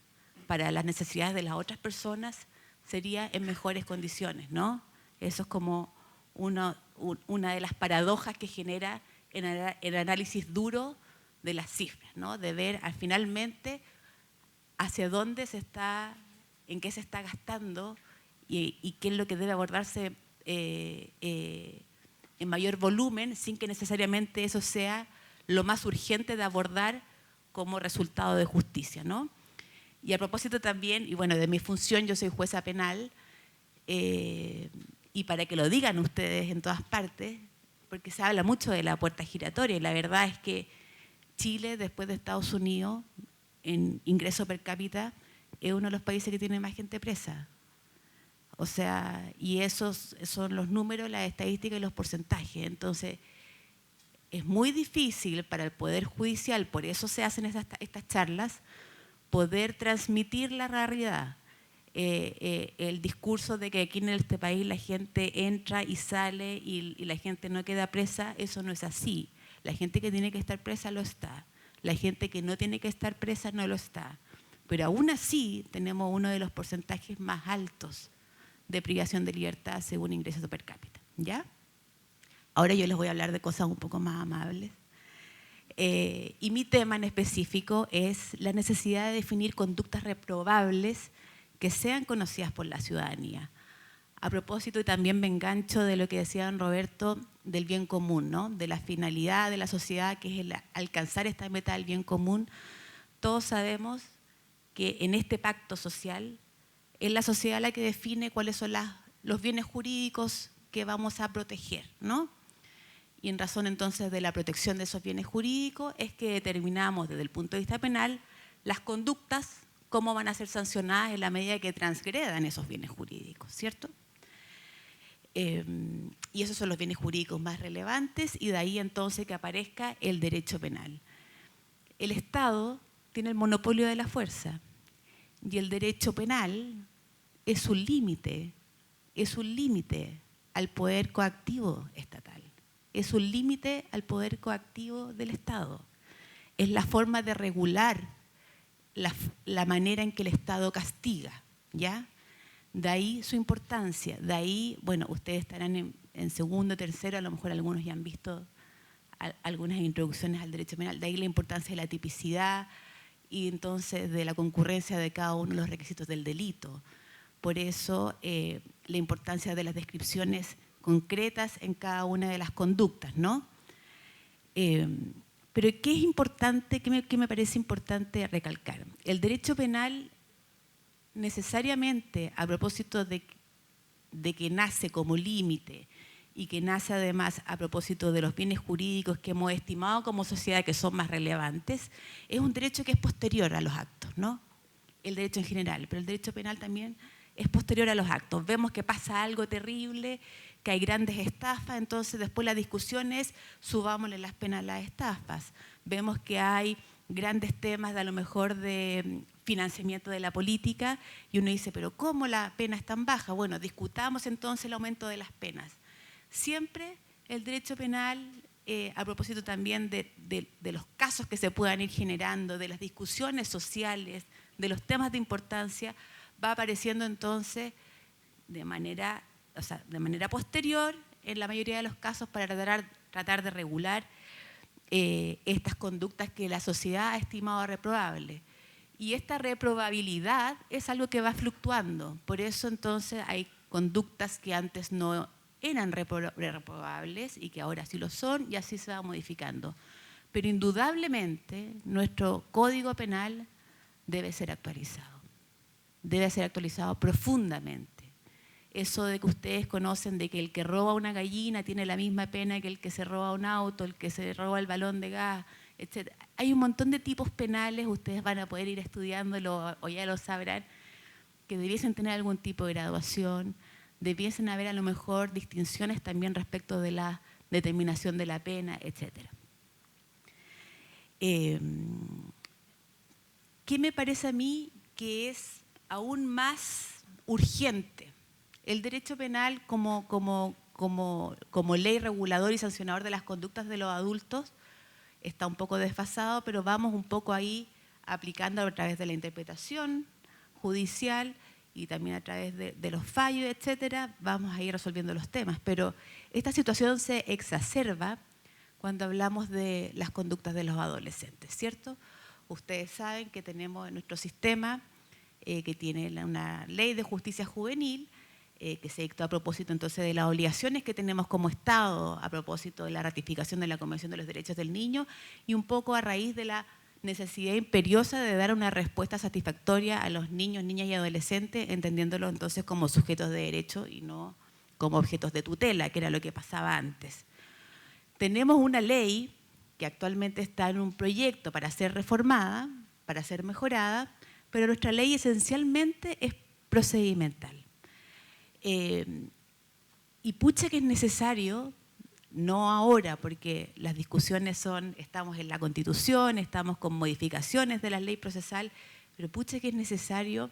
para las necesidades de las otras personas, sería en mejores condiciones, ¿no? Eso es como una de las paradojas que genera en el análisis duro de las cifras, ¿no? De ver finalmente hacia dónde se está, en qué se está gastando y qué es lo que debe abordarse en mayor volumen, sin que necesariamente eso sea lo más urgente de abordar como resultado de justicia, ¿no? Y a propósito también, y bueno, de mi función, yo soy jueza penal, y para que lo digan ustedes en todas partes, porque se habla mucho de la puerta giratoria, y la verdad es que Chile, después de Estados Unidos, en ingreso per cápita, es uno de los países que tiene más gente presa. O sea, y esos son los números, las estadísticas y los porcentajes. Entonces, es muy difícil para el Poder Judicial, por eso se hacen estas charlas, poder transmitir la realidad. El discurso de que aquí en este país la gente entra y sale y la gente no queda presa, eso no es así. La gente que tiene que estar presa lo está. La gente que no tiene que estar presa no lo está. Pero aún así tenemos uno de los porcentajes más altos de privación de libertad según ingresos per cápita, ¿ya? Ahora yo les voy a hablar de cosas un poco más amables. Y mi tema en específico es la necesidad de definir conductas reprobables que sean conocidas por la ciudadanía. A propósito, y también me engancho de lo que decía don Roberto, del bien común, ¿no? De la finalidad de la sociedad, que es el alcanzar esta meta del bien común. Todos sabemos que en este pacto social es la sociedad la que define cuáles son los bienes jurídicos que vamos a proteger, ¿no? Y en razón entonces de la protección de esos bienes jurídicos es que determinamos desde el punto de vista penal las conductas, cómo van a ser sancionadas en la medida que transgredan esos bienes jurídicos, ¿cierto? Y esos son los bienes jurídicos más relevantes y de ahí entonces que aparezca el derecho penal. El Estado tiene el monopolio de la fuerza y el derecho penal es un límite al poder coactivo estatal, es un límite al poder coactivo del Estado. Es la forma de regular la manera en que el Estado castiga, ¿ya? De ahí su importancia, de ahí, bueno, ustedes estarán en segundo, tercero, a lo mejor algunos ya han visto algunas introducciones al derecho penal, de ahí la importancia de la tipicidad y entonces de la concurrencia de cada uno de los requisitos del delito. Por eso la importancia de las descripciones concretas en cada una de las conductas, ¿no? Pero ¿qué es importante, qué me parece importante recalcar? El derecho penal necesariamente, a propósito de que nace como límite y que nace además a propósito de los bienes jurídicos que hemos estimado como sociedad que son más relevantes, es un derecho que es posterior a los actos, ¿no? El derecho en general, pero el derecho penal también es posterior a los actos. Vemos que pasa algo terrible, que hay grandes estafas, entonces después la discusión es subámosle las penas a las estafas. Vemos que hay grandes temas de a lo mejor de financiamiento de la política y uno dice, pero ¿cómo la pena es tan baja? Bueno, discutamos entonces el aumento de las penas. Siempre el derecho penal, a propósito también de los casos que se puedan ir generando, de las discusiones sociales, de los temas de importancia, va apareciendo entonces de manera posterior en la mayoría de los casos para tratar de regular estas conductas que la sociedad ha estimado reprobables. Y esta reprobabilidad es algo que va fluctuando. Por eso entonces hay conductas que antes no eran reprobables y que ahora sí lo son y así se va modificando. Pero indudablemente nuestro Código Penal debe ser actualizado. Debe ser actualizado profundamente. Eso de que ustedes conocen de que el que roba una gallina tiene la misma pena que el que se roba un auto, el que se roba el balón de gas, etc. Hay un montón de tipos penales, ustedes van a poder ir estudiándolo o ya lo sabrán, que debiesen tener algún tipo de graduación, debiesen haber a lo mejor distinciones también respecto de la determinación de la pena, etc. ¿Qué me parece a mí que es aún más urgente? El derecho penal como ley regulador y sancionador de las conductas de los adultos está un poco desfasado, pero vamos un poco ahí aplicando a través de la interpretación judicial y también a través de los fallos, etcétera, vamos a ir resolviendo los temas. Pero esta situación se exacerba cuando hablamos de las conductas de los adolescentes, ¿cierto? Ustedes saben que tenemos en nuestro sistema, que tiene una ley de justicia juvenil, que se dictó a propósito entonces de las obligaciones que tenemos como Estado a propósito de la ratificación de la Convención de los Derechos del Niño y un poco a raíz de la necesidad imperiosa de dar una respuesta satisfactoria a los niños, niñas y adolescentes, entendiéndolo entonces como sujetos de derecho y no como objetos de tutela, que era lo que pasaba antes. Tenemos una ley que actualmente está en un proyecto para ser reformada, para ser mejorada, pero nuestra ley esencialmente es procedimental. Y pucha que es necesario, no ahora, porque las discusiones estamos en la Constitución, estamos con modificaciones de la ley procesal, pero pucha que es necesario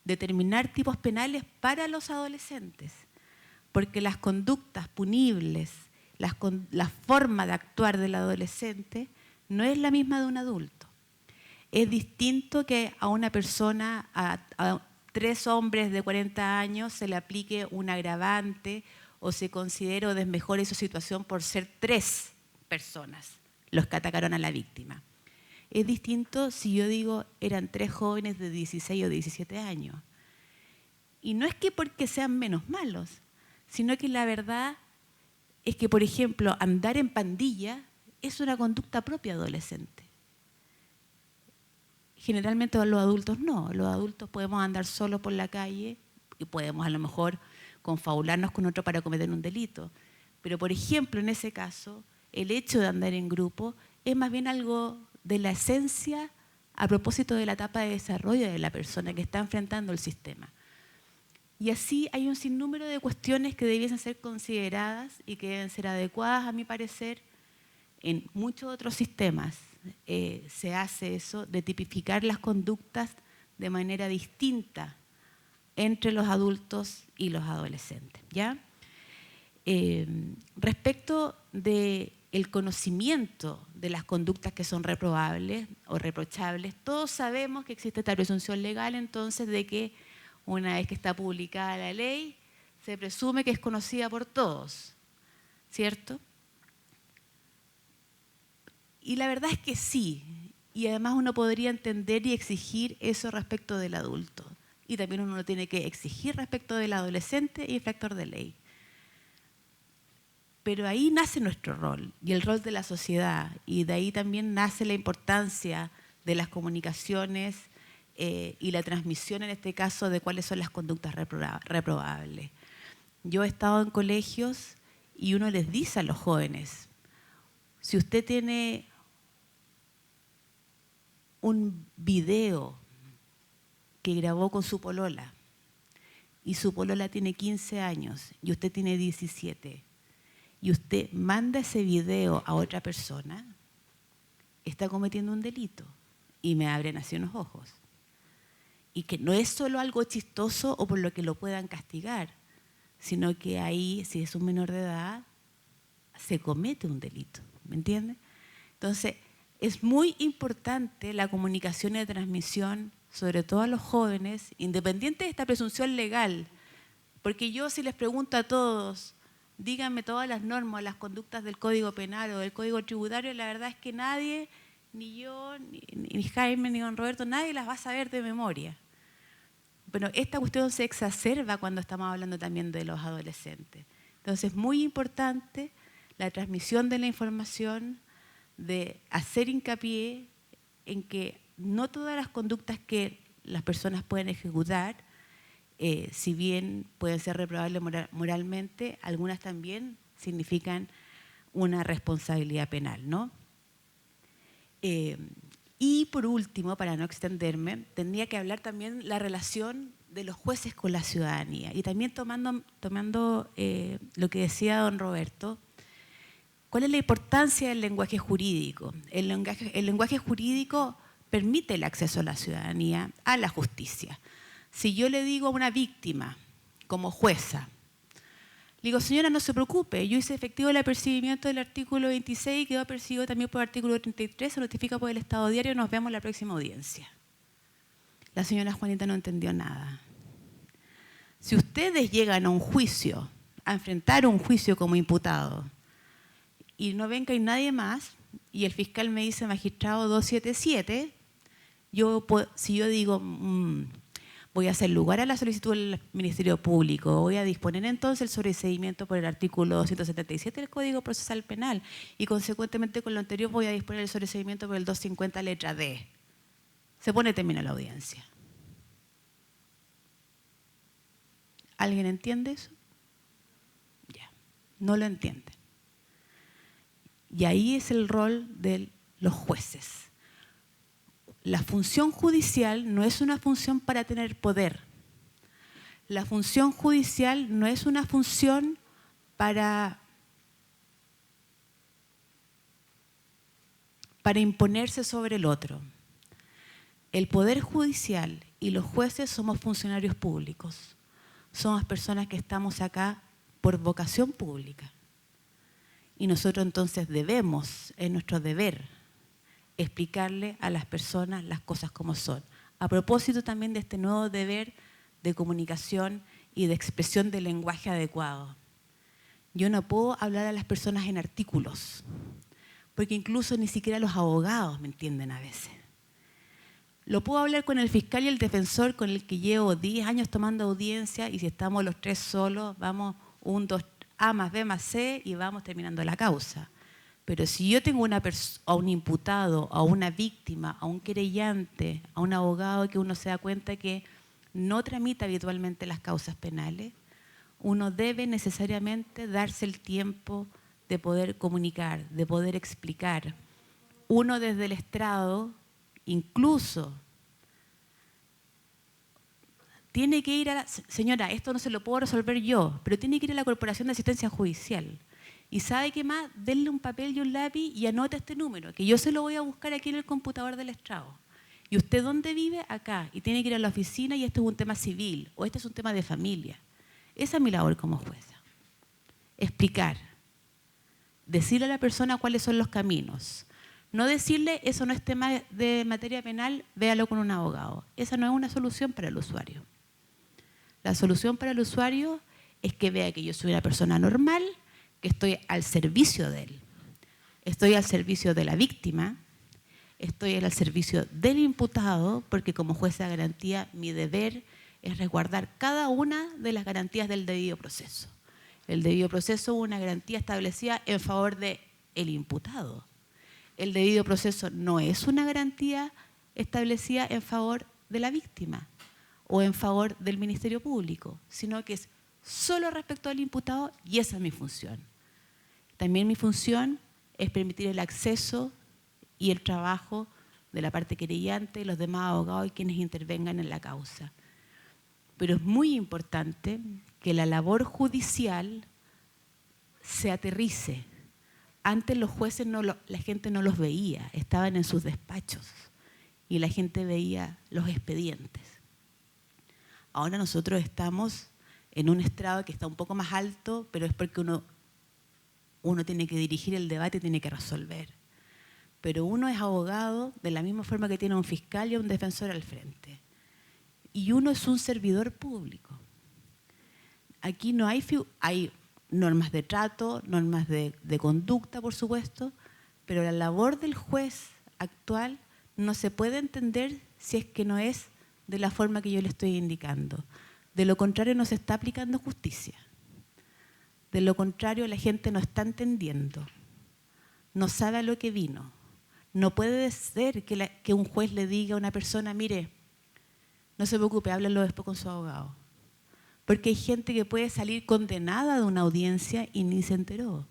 determinar tipos penales para los adolescentes, porque las conductas punibles, la forma de actuar del adolescente no es la misma de un adulto. Es distinto que a una persona, a 3 hombres de 40 años se le aplique un agravante o se considere o desmejore su situación por ser 3 personas los que atacaron a la víctima. Es distinto si yo digo eran 3 jóvenes de 16 o 17 años. Y no es que porque sean menos malos, sino que la verdad es que, por ejemplo, andar en pandilla es una conducta propia adolescente. Generalmente los adultos no, los adultos podemos andar solos por la calle y podemos a lo mejor confabularnos con otro para cometer un delito. Pero, por ejemplo, en ese caso, el hecho de andar en grupo es más bien algo de la esencia a propósito de la etapa de desarrollo de la persona que está enfrentando el sistema. Y así hay un sinnúmero de cuestiones que debiesen ser consideradas y que deben ser adecuadas, a mi parecer. En muchos otros sistemas se hace eso, de tipificar las conductas de manera distinta entre los adultos y los adolescentes, ¿ya? Respecto del conocimiento de las conductas que son reprobables o reprochables, todos sabemos que existe esta presunción legal, entonces, de que una vez que está publicada la ley, se presume que es conocida por todos, ¿cierto? Y la verdad es que sí, y además uno podría entender y exigir eso respecto del adulto. Y también uno lo tiene que exigir respecto del adolescente y infractor de ley. Pero ahí nace nuestro rol y el rol de la sociedad, y de ahí también nace la importancia de las comunicaciones y la transmisión, en este caso, de cuáles son las conductas reprobables. Yo he estado en colegios y uno les dice a los jóvenes, si usted tiene un video que grabó con su polola y su polola tiene 15 años y usted tiene 17 y usted manda ese video a otra persona, está cometiendo un delito y me abren así unos ojos. Y que no es solo algo chistoso o por lo que lo puedan castigar, sino que ahí, si es un menor de edad, se comete un delito, ¿me entiende? Entonces, es muy importante la comunicación y la transmisión, sobre todo a los jóvenes, independiente de esta presunción legal, porque yo si les pregunto a todos, díganme todas las normas, las conductas del Código Penal o del Código Tributario, la verdad es que nadie, ni yo, ni Jaime, ni don Roberto, nadie las va a saber de memoria. Bueno, esta cuestión se exacerba cuando estamos hablando también de los adolescentes. Entonces, es muy importante la transmisión de la información, de hacer hincapié en que no todas las conductas que las personas pueden ejecutar, si bien pueden ser reprobables moralmente, algunas también significan una responsabilidad penal, ¿no? Y por último, para no extenderme, tendría que hablar también la relación de los jueces con la ciudadanía. Y también tomando lo que decía don Roberto, ¿cuál es la importancia del lenguaje jurídico? El lenguaje jurídico permite el acceso a la ciudadanía, a la justicia. Si yo le digo a una víctima, como jueza, le digo, señora, no se preocupe, yo hice efectivo el apercibimiento del artículo 26 y quedó apercibido también por el artículo 33, se notifica por el Estado Diario, nos vemos en la próxima audiencia. La señora Juanita no entendió nada. Si ustedes llegan a un juicio, a enfrentar un juicio como imputado, y no ven que hay nadie más, y el fiscal me dice magistrado 277, si yo digo, voy a hacer lugar a la solicitud del Ministerio Público, voy a disponer entonces el sobreseimiento por el artículo 277 del Código Procesal Penal y consecuentemente con lo anterior voy a disponer el sobreseimiento por el 250 letra D. Se pone término a la audiencia. ¿Alguien entiende eso? Ya, no lo entienden. Y ahí es el rol de los jueces. La función judicial no es una función para tener poder. La función judicial no es una función para imponerse sobre el otro. El Poder Judicial y los jueces somos funcionarios públicos. Somos personas que estamos acá por vocación pública. Y nosotros entonces debemos, es nuestro deber, explicarle a las personas las cosas como son. A propósito también de este nuevo deber de comunicación y de expresión del lenguaje adecuado. Yo no puedo hablar a las personas en artículos, porque incluso ni siquiera los abogados me entienden a veces. Lo puedo hablar con el fiscal y el defensor con el que llevo 10 años tomando audiencia y si estamos los tres solos, vamos 1, 2, A más B más C y vamos terminando la causa. Pero si yo tengo a un imputado, a una víctima, a un querellante, a un abogado que uno se da cuenta que no tramita habitualmente las causas penales, uno debe necesariamente darse el tiempo de poder comunicar, de poder explicar. Uno desde el estrado, incluso, tiene que ir a la... Señora, esto no se lo puedo resolver yo, pero tiene que ir a la Corporación de Asistencia Judicial. Y ¿sabe qué más? Denle un papel y un lápiz y anote este número, que yo se lo voy a buscar aquí en el computador del estrado. ¿Y usted dónde vive? Acá. Y tiene que ir a la oficina y este es un tema civil o este es un tema de familia. Esa es mi labor como jueza. Explicar. Decirle a la persona cuáles son los caminos. No decirle, eso no es tema de materia penal, véalo con un abogado. Esa no es una solución para el usuario. La solución para el usuario es que vea que yo soy una persona normal, que estoy al servicio de él. Estoy al servicio de la víctima, estoy al servicio del imputado, porque como jueza de garantía mi deber es resguardar cada una de las garantías del debido proceso. El debido proceso es una garantía establecida en favor del imputado. El debido proceso no es una garantía establecida en favor de la víctima o en favor del Ministerio Público, sino que es solo respecto al imputado y esa es mi función. También mi función es permitir el acceso y el trabajo de la parte querellante y los demás abogados y quienes intervengan en la causa. Pero es muy importante que la labor judicial se aterrice. Antes los jueces, la gente no los veía, estaban en sus despachos y la gente veía los expedientes. Ahora nosotros estamos en un estrado que está un poco más alto, pero es porque uno tiene que dirigir el debate y tiene que resolver. Pero uno es abogado de la misma forma que tiene un fiscal y un defensor al frente. Y uno es un servidor público. Aquí no hay normas de trato, normas de conducta, por supuesto, pero la labor del juez actual no se puede entender si es que no es de la forma que yo le estoy indicando. De lo contrario, no se está aplicando justicia. De lo contrario, la gente no está entendiendo, no sabe a lo que vino. No puede ser que un juez le diga a una persona, mire, no se preocupe, háblalo después con su abogado. Porque hay gente que puede salir condenada de una audiencia y ni se enteró,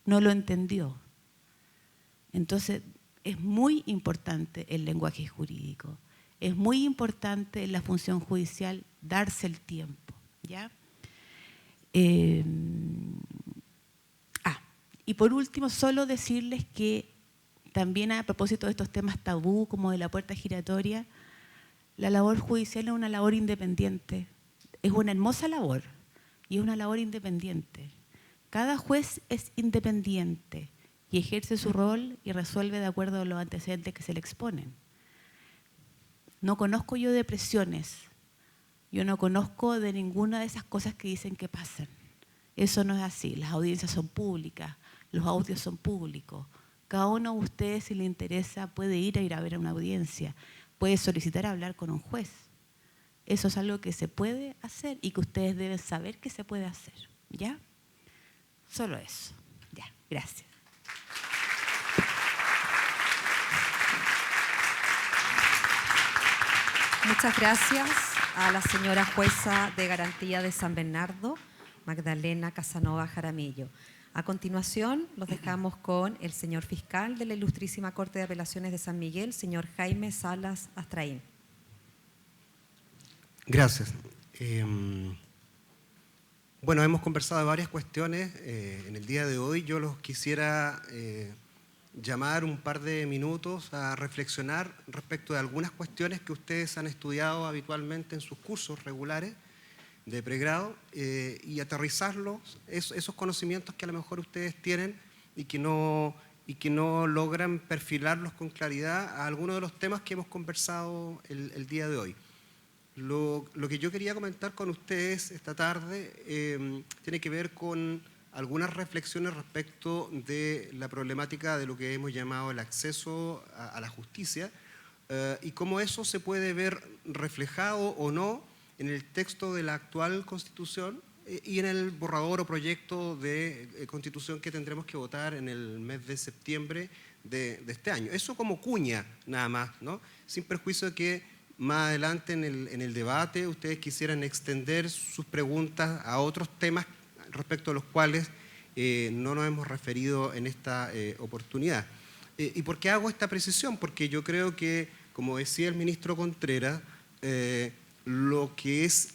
no lo entendió. Entonces, es muy importante el lenguaje jurídico, es muy importante en la función judicial darse el tiempo, ¿ya? Y por último, solo decirles que también a propósito de estos temas tabú, como de la puerta giratoria, la labor judicial es una labor independiente. Es una hermosa labor y es una labor independiente. Cada juez es independiente y ejerce su rol y resuelve de acuerdo a los antecedentes que se le exponen. No conozco yo de presiones, yo no conozco de ninguna de esas cosas que dicen que pasan. Eso no es así, las audiencias son públicas, Los audios son públicos. Cada uno de ustedes, si le interesa, puede ir a ver a una audiencia, puede solicitar hablar con un juez. Eso es algo que se puede hacer y que ustedes deben saber que se puede hacer. ¿Ya? Solo eso. Ya, gracias. Muchas gracias a la señora jueza de garantía de San Bernardo, Magdalena Casanova Jaramillo. A continuación, los dejamos con el señor fiscal de la Ilustrísima Corte de Apelaciones de San Miguel, señor Jaime Salas Astraín. Gracias. Bueno, hemos conversado de varias cuestiones. En el día de hoy yo los quisiera llamar un par de minutos a reflexionar respecto de algunas cuestiones que ustedes han estudiado habitualmente en sus cursos regulares de pregrado y aterrizarlos, esos conocimientos que a lo mejor ustedes tienen y que no logran perfilarlos con claridad a algunos de los temas que hemos conversado el día de hoy. Lo que yo quería comentar con ustedes esta tarde tiene que ver con algunas reflexiones respecto de la problemática de lo que hemos llamado el acceso a la justicia y cómo eso se puede ver reflejado o no en el texto de la actual Constitución y en el borrador o proyecto de Constitución que tendremos que votar en el mes de septiembre de este año. Eso como cuña nada más, ¿no? Sin perjuicio de que más adelante en el debate ustedes quisieran extender sus preguntas a otros temas respecto a los cuales no nos hemos referido en esta oportunidad. ¿Y por qué hago esta precisión? Porque yo creo que, como decía el ministro Contreras, lo que es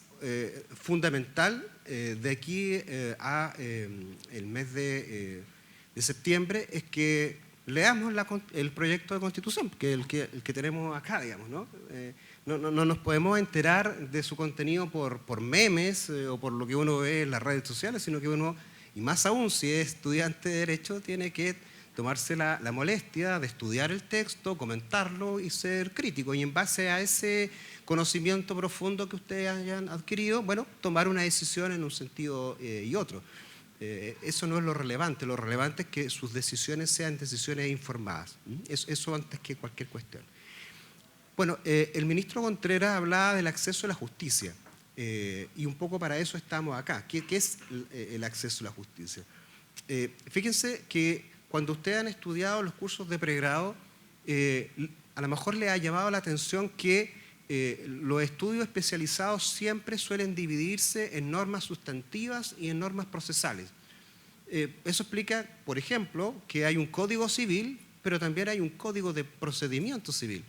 fundamental de aquí a el mes de septiembre es que leamos el proyecto de Constitución, que el que tenemos acá, digamos, ¿no? No nos podemos enterar de su contenido por memes o por lo que uno ve en las redes sociales, sino que uno, y más aún si es estudiante de Derecho, tiene que tomarse la molestia de estudiar el texto, comentarlo y ser crítico. Y en base a ese conocimiento profundo que ustedes hayan adquirido, bueno, tomar una decisión en un sentido y otro. Eso no es lo relevante es que sus decisiones sean decisiones informadas. Eso antes que cualquier cuestión. Bueno, el ministro Contreras hablaba del acceso a la justicia y un poco para eso estamos acá. ¿Qué es el acceso a la justicia? Fíjense que cuando ustedes han estudiado los cursos de pregrado, a lo mejor les ha llamado la atención que los estudios especializados siempre suelen dividirse en normas sustantivas y en normas procesales. Eso explica, por ejemplo, que hay un código civil, pero también hay un código de procedimiento civil.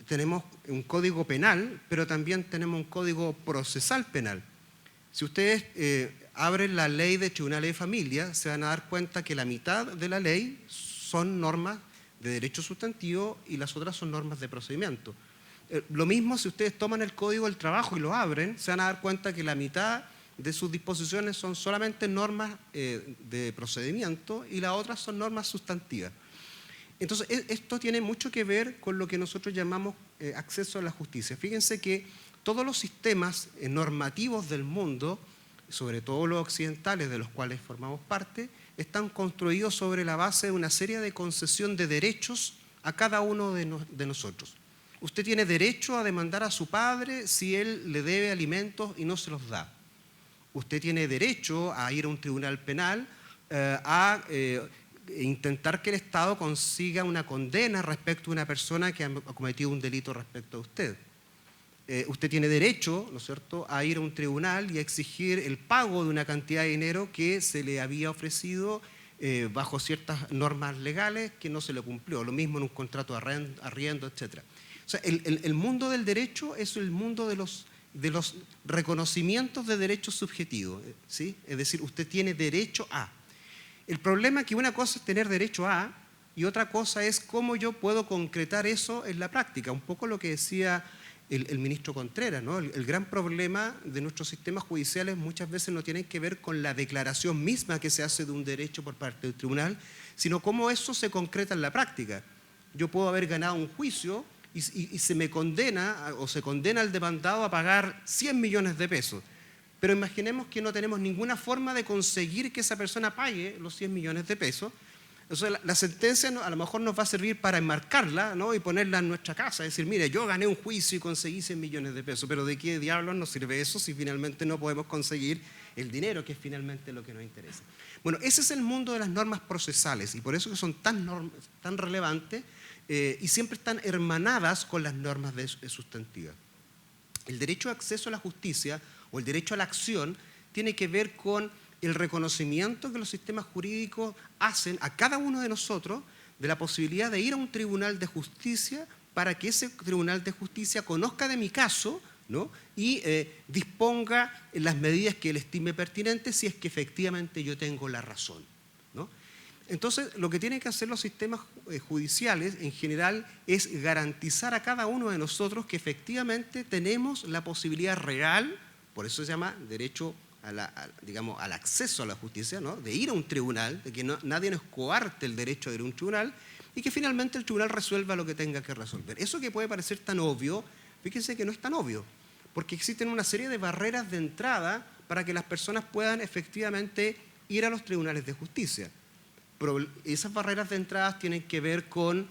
Tenemos un código penal, pero también tenemos un código procesal penal. Si ustedes abren la ley de tribunales de familia, se van a dar cuenta que la mitad de la ley son normas de derecho sustantivo y las otras son normas de procedimiento. Lo mismo si ustedes toman el Código del Trabajo y lo abren, se van a dar cuenta que la mitad de sus disposiciones son solamente normas de procedimiento y las otras son normas sustantivas. Entonces, esto tiene mucho que ver con lo que nosotros llamamos acceso a la justicia. Fíjense que todos los sistemas normativos del mundo, sobre todo los occidentales de los cuales formamos parte, están construidos sobre la base de una serie de concesión de derechos a cada uno de nosotros. Usted tiene derecho a demandar a su padre si él le debe alimentos y no se los da. Usted tiene derecho a ir a un tribunal penal a intentar que el Estado consiga una condena respecto a una persona que ha cometido un delito respecto a usted. Usted tiene derecho, ¿no es cierto?, a ir a un tribunal y a exigir el pago de una cantidad de dinero que se le había ofrecido bajo ciertas normas legales que no se le cumplió. Lo mismo en un contrato de arriendo, etc. O sea, el mundo del derecho es el mundo de los reconocimientos de derechos subjetivos, ¿sí? Es decir, usted tiene derecho a. El problema es que una cosa es tener derecho a y otra cosa es cómo yo puedo concretar eso en la práctica. Un poco lo que decía el ministro Contreras, ¿no? El gran problema de nuestros sistemas judiciales muchas veces no tiene que ver con la declaración misma que se hace de un derecho por parte del tribunal, sino cómo eso se concreta en la práctica. Yo puedo haber ganado un juicio y se me condena o se condena al demandado a pagar 100 millones de pesos. pero imaginemos que no tenemos ninguna forma de conseguir que esa persona pague los 100 millones de pesos. Entonces, la sentencia a lo mejor nos va a servir para enmarcarla, ¿no? Y ponerla en nuestra casa, decir, mire, yo gané un juicio y conseguí 100 millones de pesos, pero ¿de qué diablos nos sirve eso si finalmente no podemos conseguir el dinero, que es finalmente lo que nos interesa? Bueno, ese es el mundo de las normas procesales, y por eso que son tan relevantes y siempre están hermanadas con las normas sustantivas. El derecho de acceso a la justicia o el derecho a la acción tiene que ver con el reconocimiento que los sistemas jurídicos hacen a cada uno de nosotros de la posibilidad de ir a un tribunal de justicia para que ese tribunal de justicia conozca de mi caso, ¿no? Y disponga las medidas que él estime pertinentes si es que efectivamente yo tengo la razón, ¿no? Entonces, lo que tienen que hacer los sistemas judiciales en general es garantizar a cada uno de nosotros que efectivamente tenemos la posibilidad real, por eso se llama derecho al acceso a la justicia, ¿no? De ir a un tribunal, de que nadie nos coarte el derecho de ir a un tribunal y que finalmente el tribunal resuelva lo que tenga que resolver. Eso que puede parecer tan obvio, fíjense que no es tan obvio, porque existen una serie de barreras de entrada para que las personas puedan efectivamente ir a los tribunales de justicia. Esas barreras de entrada tienen que ver con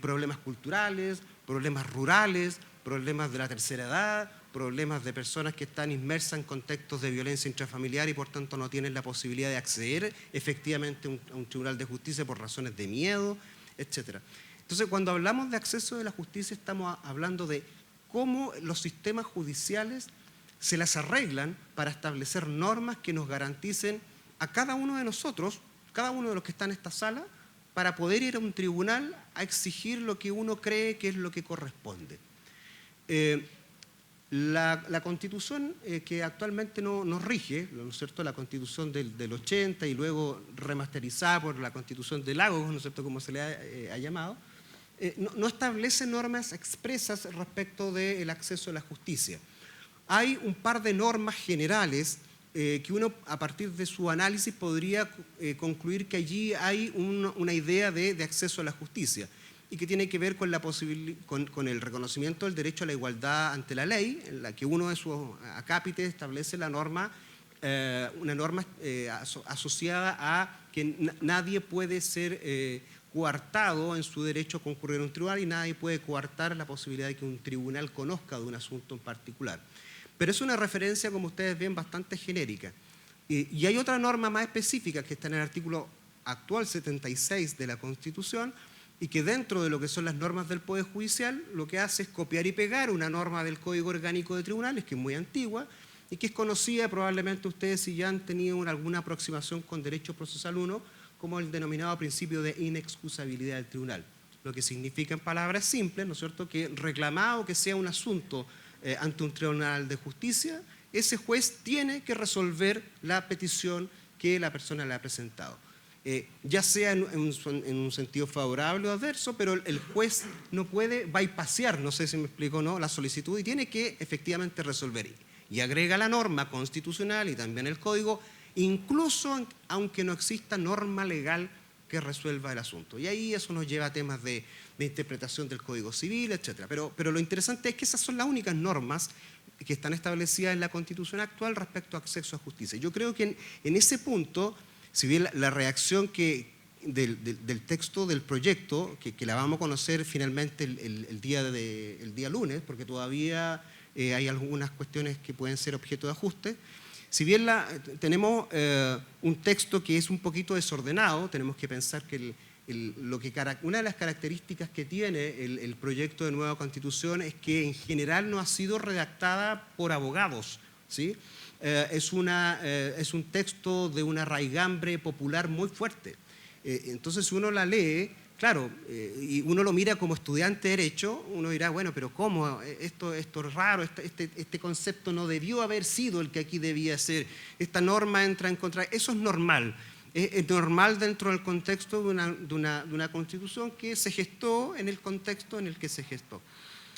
problemas culturales, problemas rurales, problemas de la tercera edad, problemas de personas que están inmersas en contextos de violencia intrafamiliar y por tanto no tienen la posibilidad de acceder efectivamente a un tribunal de justicia por razones de miedo, etc. Entonces, cuando hablamos de acceso de la justicia, estamos hablando de cómo los sistemas judiciales se las arreglan para establecer normas que nos garanticen a cada uno de nosotros, cada uno de los que están en esta sala, para poder ir a un tribunal a exigir lo que uno cree que es lo que corresponde. La Constitución que actualmente nos rige, ¿no es cierto?, la Constitución del 80 y luego remasterizada por la Constitución de Lagos, ¿no es cierto?, como se le ha llamado, no establece normas expresas respecto del acceso a la justicia. Hay un par de normas generales que uno, a partir de su análisis, podría concluir que allí hay una idea de acceso a la justicia y que tiene que ver con con el reconocimiento del derecho a la igualdad ante la ley, en la que uno de sus acápites establece una norma asociada a que nadie puede ser coartado en su derecho a concurrir a un tribunal y nadie puede coartar la posibilidad de que un tribunal conozca de un asunto en particular. Pero es una referencia, como ustedes ven, bastante genérica. Y hay otra norma más específica que está en el artículo actual 76 de la Constitución y que dentro de lo que son las normas del Poder Judicial lo que hace es copiar y pegar una norma del Código Orgánico de Tribunales que es muy antigua y que es conocida probablemente ustedes si ya han tenido alguna aproximación con Derecho Procesal 1 como el denominado principio de inexcusabilidad del tribunal. Lo que significa en palabras simples, ¿no es cierto?, que reclamado que sea un asunto ante un tribunal de justicia, ese juez tiene que resolver la petición que la persona le ha presentado. Ya sea en un sentido favorable o adverso, pero el juez no puede bypassear, no sé si me explico o no, la solicitud y tiene que efectivamente resolver. Y agrega la norma constitucional y también el código, incluso aunque no exista norma legal que resuelva el asunto. Y ahí eso nos lleva a temas de interpretación del Código Civil, etc. Pero lo interesante es que esas son las únicas normas que están establecidas en la Constitución actual respecto a acceso a justicia. Yo creo que en ese punto, si bien la reacción del texto del proyecto, que la vamos a conocer finalmente el día lunes, porque todavía hay algunas cuestiones que pueden ser objeto de ajuste, si bien tenemos un texto que es un poquito desordenado, tenemos que pensar que una de las características que tiene el proyecto de nueva Constitución es que en general no ha sido redactada por abogados, ¿sí? Es un texto de una raigambre popular muy fuerte. Entonces, si uno la lee, claro, y uno lo mira como estudiante de Derecho, uno dirá, bueno, pero ¿cómo? Esto es raro, este concepto no debió haber sido el que aquí debía ser. Esta norma entra en contra. Eso es normal. Es normal dentro del contexto de una Constitución que se gestó en el contexto en el que se gestó.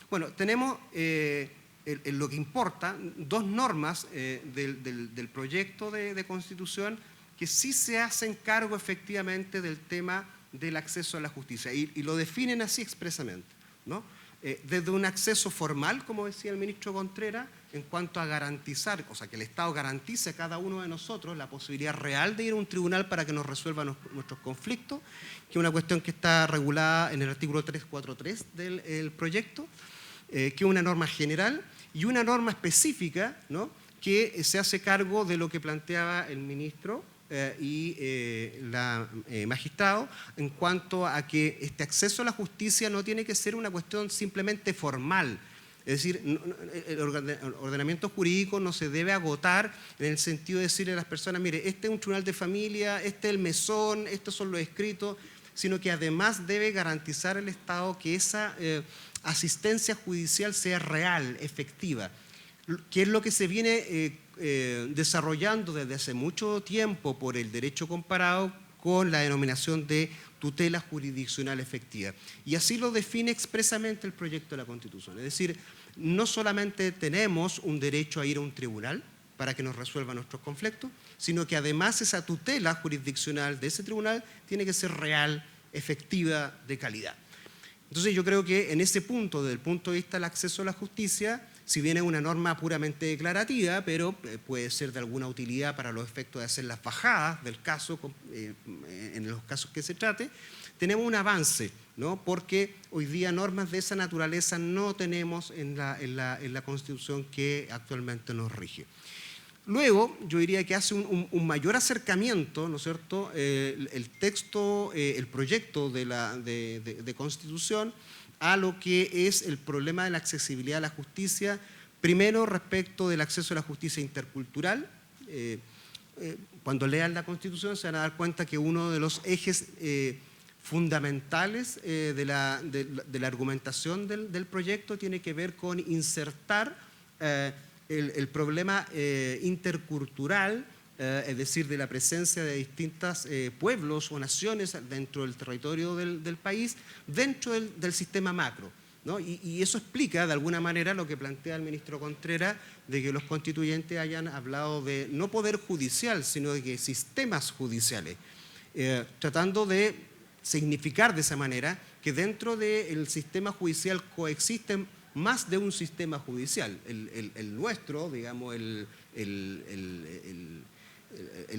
Bueno, tenemos en lo que importa dos normas del proyecto de Constitución que sí se hacen cargo efectivamente del tema del acceso a la justicia y lo definen así expresamente, ¿no? desde un acceso formal, como decía el ministro Contreras, en cuanto a garantizar, o sea, que el Estado garantice a cada uno de nosotros la posibilidad real de ir a un tribunal para que nos resuelva nuestros conflictos, que es una cuestión que está regulada en el artículo 343 del proyecto, que es una norma general, y una norma específica, ¿no?, que se hace cargo de lo que planteaba el ministro la magistrado en cuanto a que este acceso a la justicia no tiene que ser una cuestión simplemente formal. Es decir, el ordenamiento jurídico no se debe agotar en el sentido de decirle a las personas, mire, este es un tribunal de familia, este es el mesón, estos son los escritos, sino que además debe garantizar el Estado que esa asistencia judicial sea real, efectiva, que es lo que se viene desarrollando desde hace mucho tiempo por el derecho comparado con la denominación de tutela jurisdiccional efectiva. Y así lo define expresamente el proyecto de la Constitución. Es decir, no solamente tenemos un derecho a ir a un tribunal para que nos resuelva nuestros conflictos, sino que además esa tutela jurisdiccional de ese tribunal tiene que ser real, efectiva, de calidad. Entonces yo creo que en ese punto, desde el punto de vista del acceso a la justicia, si bien es una norma puramente declarativa, pero puede ser de alguna utilidad para los efectos de hacer las bajadas del caso, en los casos que se trate, tenemos un avance, ¿no? Porque hoy día normas de esa naturaleza no tenemos en la Constitución que actualmente nos rige. Luego, yo diría que hace un mayor acercamiento, ¿no es cierto?, el texto, el proyecto de Constitución a lo que es el problema de la accesibilidad a la justicia, primero respecto del acceso a la justicia intercultural. Cuando lean la Constitución se van a dar cuenta que uno de los ejes fundamentales de la argumentación del proyecto tiene que ver con insertar el problema intercultural, es decir, de la presencia de distintos pueblos o naciones dentro del territorio del país, dentro del sistema macro, ¿no? Y eso explica de alguna manera lo que plantea el ministro Contreras, de que los constituyentes hayan hablado de no poder judicial, sino de que sistemas judiciales, tratando de significar de esa manera que dentro del sistema judicial coexisten más de un sistema judicial, el nuestro, digamos, el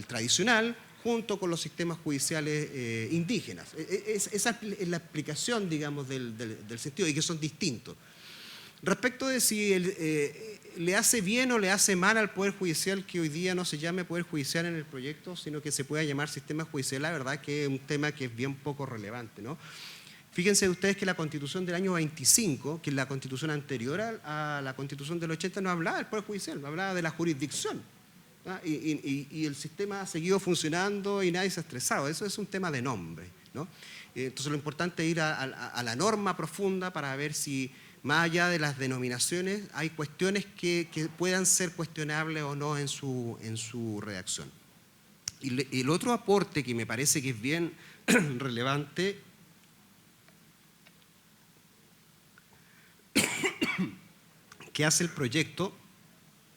tradicional, junto con los sistemas judiciales indígenas. Esa es la explicación, digamos, del sentido, y que son distintos. Respecto de si le hace bien o le hace mal al Poder Judicial que hoy día no se llame Poder Judicial en el proyecto, sino que se pueda llamar Sistema Judicial, la verdad que es un tema que es bien poco relevante, ¿no? Fíjense ustedes que la Constitución del año 25, que es la Constitución anterior a la Constitución del 80, no hablaba del Poder Judicial, hablaba de la jurisdicción. ¿Ah? Y el sistema ha seguido funcionando y nadie se ha estresado. Eso es un tema de nombre, ¿no? Entonces lo importante es ir a la norma profunda para ver si, más allá de las denominaciones, hay cuestiones que puedan ser cuestionables o no en su redacción. Y el otro aporte que me parece que es bien relevante que hace el proyecto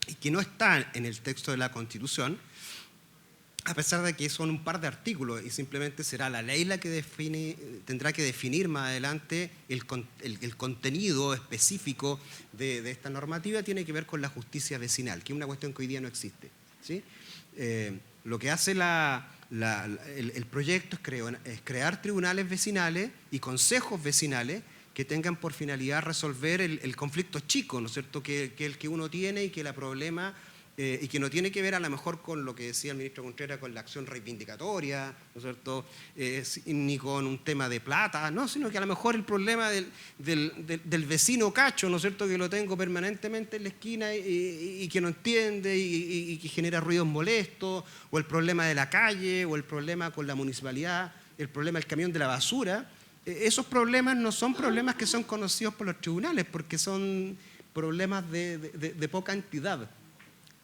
y que no está en el texto de la Constitución, a pesar de que son un par de artículos y simplemente será la ley la que tendrá que definir más adelante el contenido específico de esta normativa, tiene que ver con la justicia vecinal, que es una cuestión que hoy día no existe, ¿sí? Lo que hace el proyecto es crear tribunales vecinales y consejos vecinales que tengan por finalidad resolver el conflicto chico, ¿no es cierto?, que el que uno tiene y que la problema, y que no tiene que ver a lo mejor con lo que decía el ministro Contreras, con la acción reivindicatoria, ¿no es cierto?, ni con un tema de plata, no, sino que a lo mejor el problema del vecino cacho, ¿no es cierto?, que lo tengo permanentemente en la esquina y que no entiende y que genera ruidos molestos, o el problema de la calle, o el problema con la municipalidad, el problema del camión de la basura. Esos problemas no son problemas que son conocidos por los tribunales, porque son problemas de poca entidad.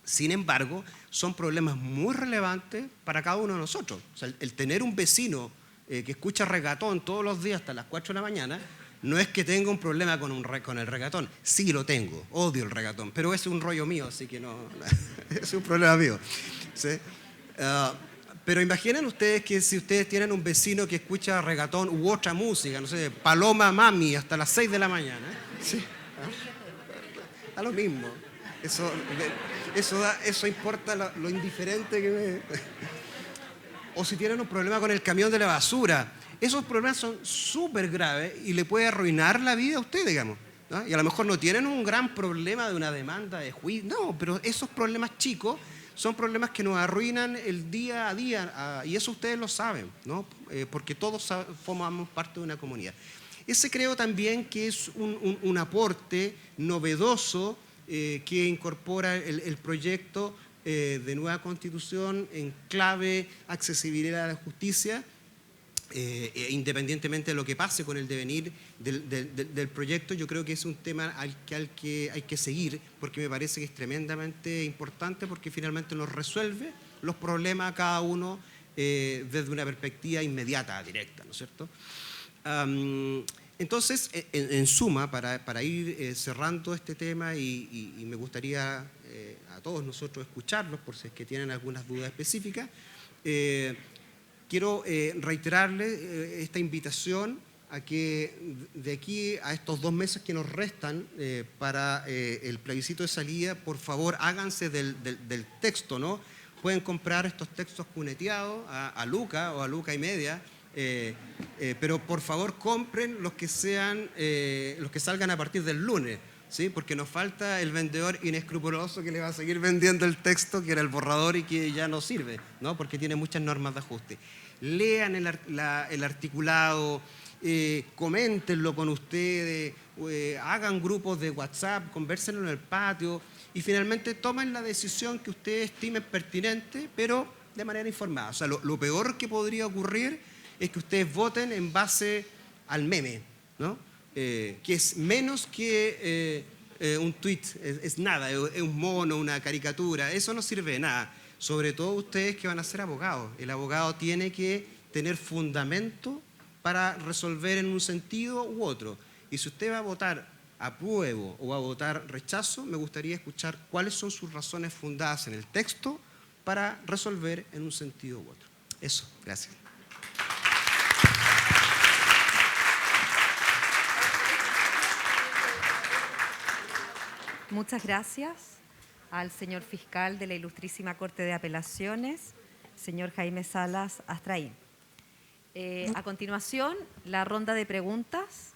Sin embargo, son problemas muy relevantes para cada uno de nosotros. O sea, el tener un vecino que escucha reggaetón todos los días hasta las 4 de la mañana, no es que tenga un problema con el reggaetón. Sí lo tengo, odio el reggaetón, pero es un rollo mío, así que no, es un problema mío, ¿sí? Pero imaginen ustedes que si ustedes tienen un vecino que escucha reggaetón u otra música, no sé, Paloma Mami hasta las 6 de la mañana, Sí. Da lo mismo. Eso importa lo indiferente que me... O si tienen un problema con el camión de la basura. Esos problemas son súper graves y le puede arruinar la vida a usted, digamos, ¿no? Y a lo mejor no tienen un gran problema de una demanda de juicio. No, pero esos problemas chicos son problemas que nos arruinan el día a día. Y eso ustedes lo saben, ¿no? Porque todos formamos parte de una comunidad. Ese creo también que es un aporte novedoso que incorpora el proyecto de nueva constitución en clave accesibilidad a la justicia, independientemente de lo que pase con el devenir del proyecto. Yo creo que es un tema al que hay que seguir, porque me parece que es tremendamente importante, porque finalmente nos resuelve los problemas a cada uno desde una perspectiva inmediata, directa, ¿no es cierto? Entonces, en suma, para ir cerrando este tema, y me gustaría a todos nosotros escucharlos por si es que tienen algunas dudas específicas, quiero reiterarles esta invitación a que de aquí a estos 2 meses que nos restan para el plebiscito de salida, por favor háganse del texto, ¿no? Pueden comprar estos textos cuneteados a Luca o a Luca y media, pero por favor compren los que salgan a partir del lunes, ¿sí? Porque nos falta el vendedor inescrupuloso que le va a seguir vendiendo el texto, que era el borrador y que ya no sirve, ¿no? Porque tiene muchas normas de ajuste. Lean el articulado, coméntenlo con ustedes, hagan grupos de WhatsApp, convérsenlo en el patio y finalmente tomen la decisión que ustedes estimen pertinente, pero de manera informada. O sea, lo peor que podría ocurrir es que ustedes voten en base al meme, ¿no? Que es menos que un tweet, es nada, es un mono, una caricatura, eso no sirve de nada. Sobre todo ustedes que van a ser abogados. El abogado tiene que tener fundamento para resolver en un sentido u otro. Y si usted va a votar apruebo o va a votar rechazo, me gustaría escuchar cuáles son sus razones fundadas en el texto para resolver en un sentido u otro. Eso, gracias. Muchas gracias al señor fiscal de la Ilustrísima Corte de Apelaciones, señor Jaime Salas Astraín. A continuación, la ronda de preguntas.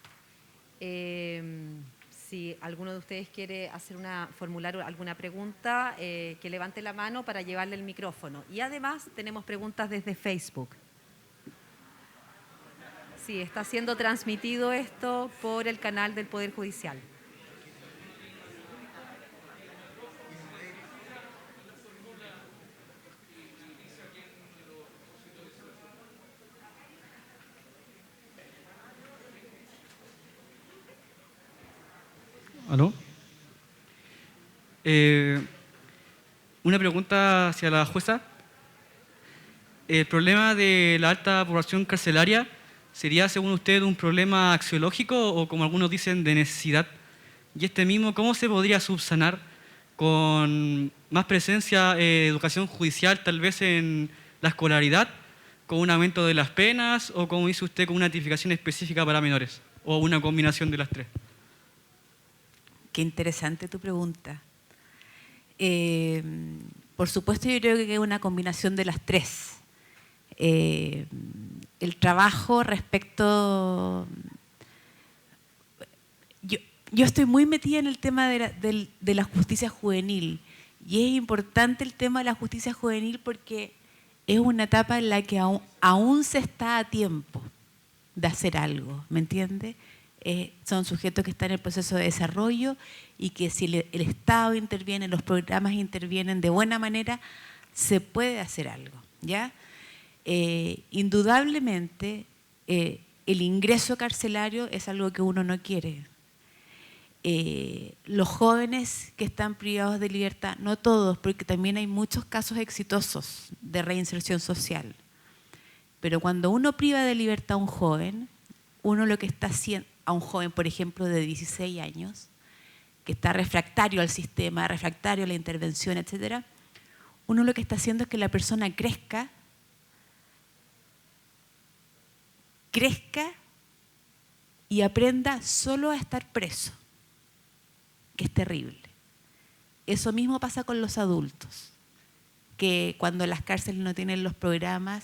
Si alguno de ustedes quiere formular alguna pregunta, que levante la mano para llevarle el micrófono. Y además tenemos preguntas desde Facebook. Sí, está siendo transmitido esto por el canal del Poder Judicial. ¿Aló? Una pregunta hacia la jueza. ¿El problema de la alta población carcelaria sería, según usted, un problema axiológico o, como algunos dicen, de necesidad? Y este mismo, ¿cómo se podría subsanar con más presencia de educación judicial, tal vez en la escolaridad, con un aumento de las penas o, como dice usted, con una tipificación específica para menores o una combinación de las tres? Qué interesante tu pregunta. Por supuesto, yo creo que es una combinación de las tres. El trabajo respecto... Yo estoy muy metida en el tema de la justicia juvenil y es importante el tema de la justicia juvenil porque es una etapa en la que aún se está a tiempo de hacer algo, ¿me entiende? Son sujetos que están en el proceso de desarrollo y que si el Estado interviene, los programas intervienen de buena manera, se puede hacer algo, ¿ya? Indudablemente, el ingreso carcelario es algo que uno no quiere. Los jóvenes que están privados de libertad, no todos, porque también hay muchos casos exitosos de reinserción social, pero cuando uno priva de libertad a un joven, uno lo que está haciendo, a un joven, por ejemplo, de 16 años, que está refractario al sistema, refractario a la intervención, etc., uno lo que está haciendo es que la persona crezca y aprenda solo a estar preso, que es terrible. Eso mismo pasa con los adultos, que cuando las cárceles no tienen los programas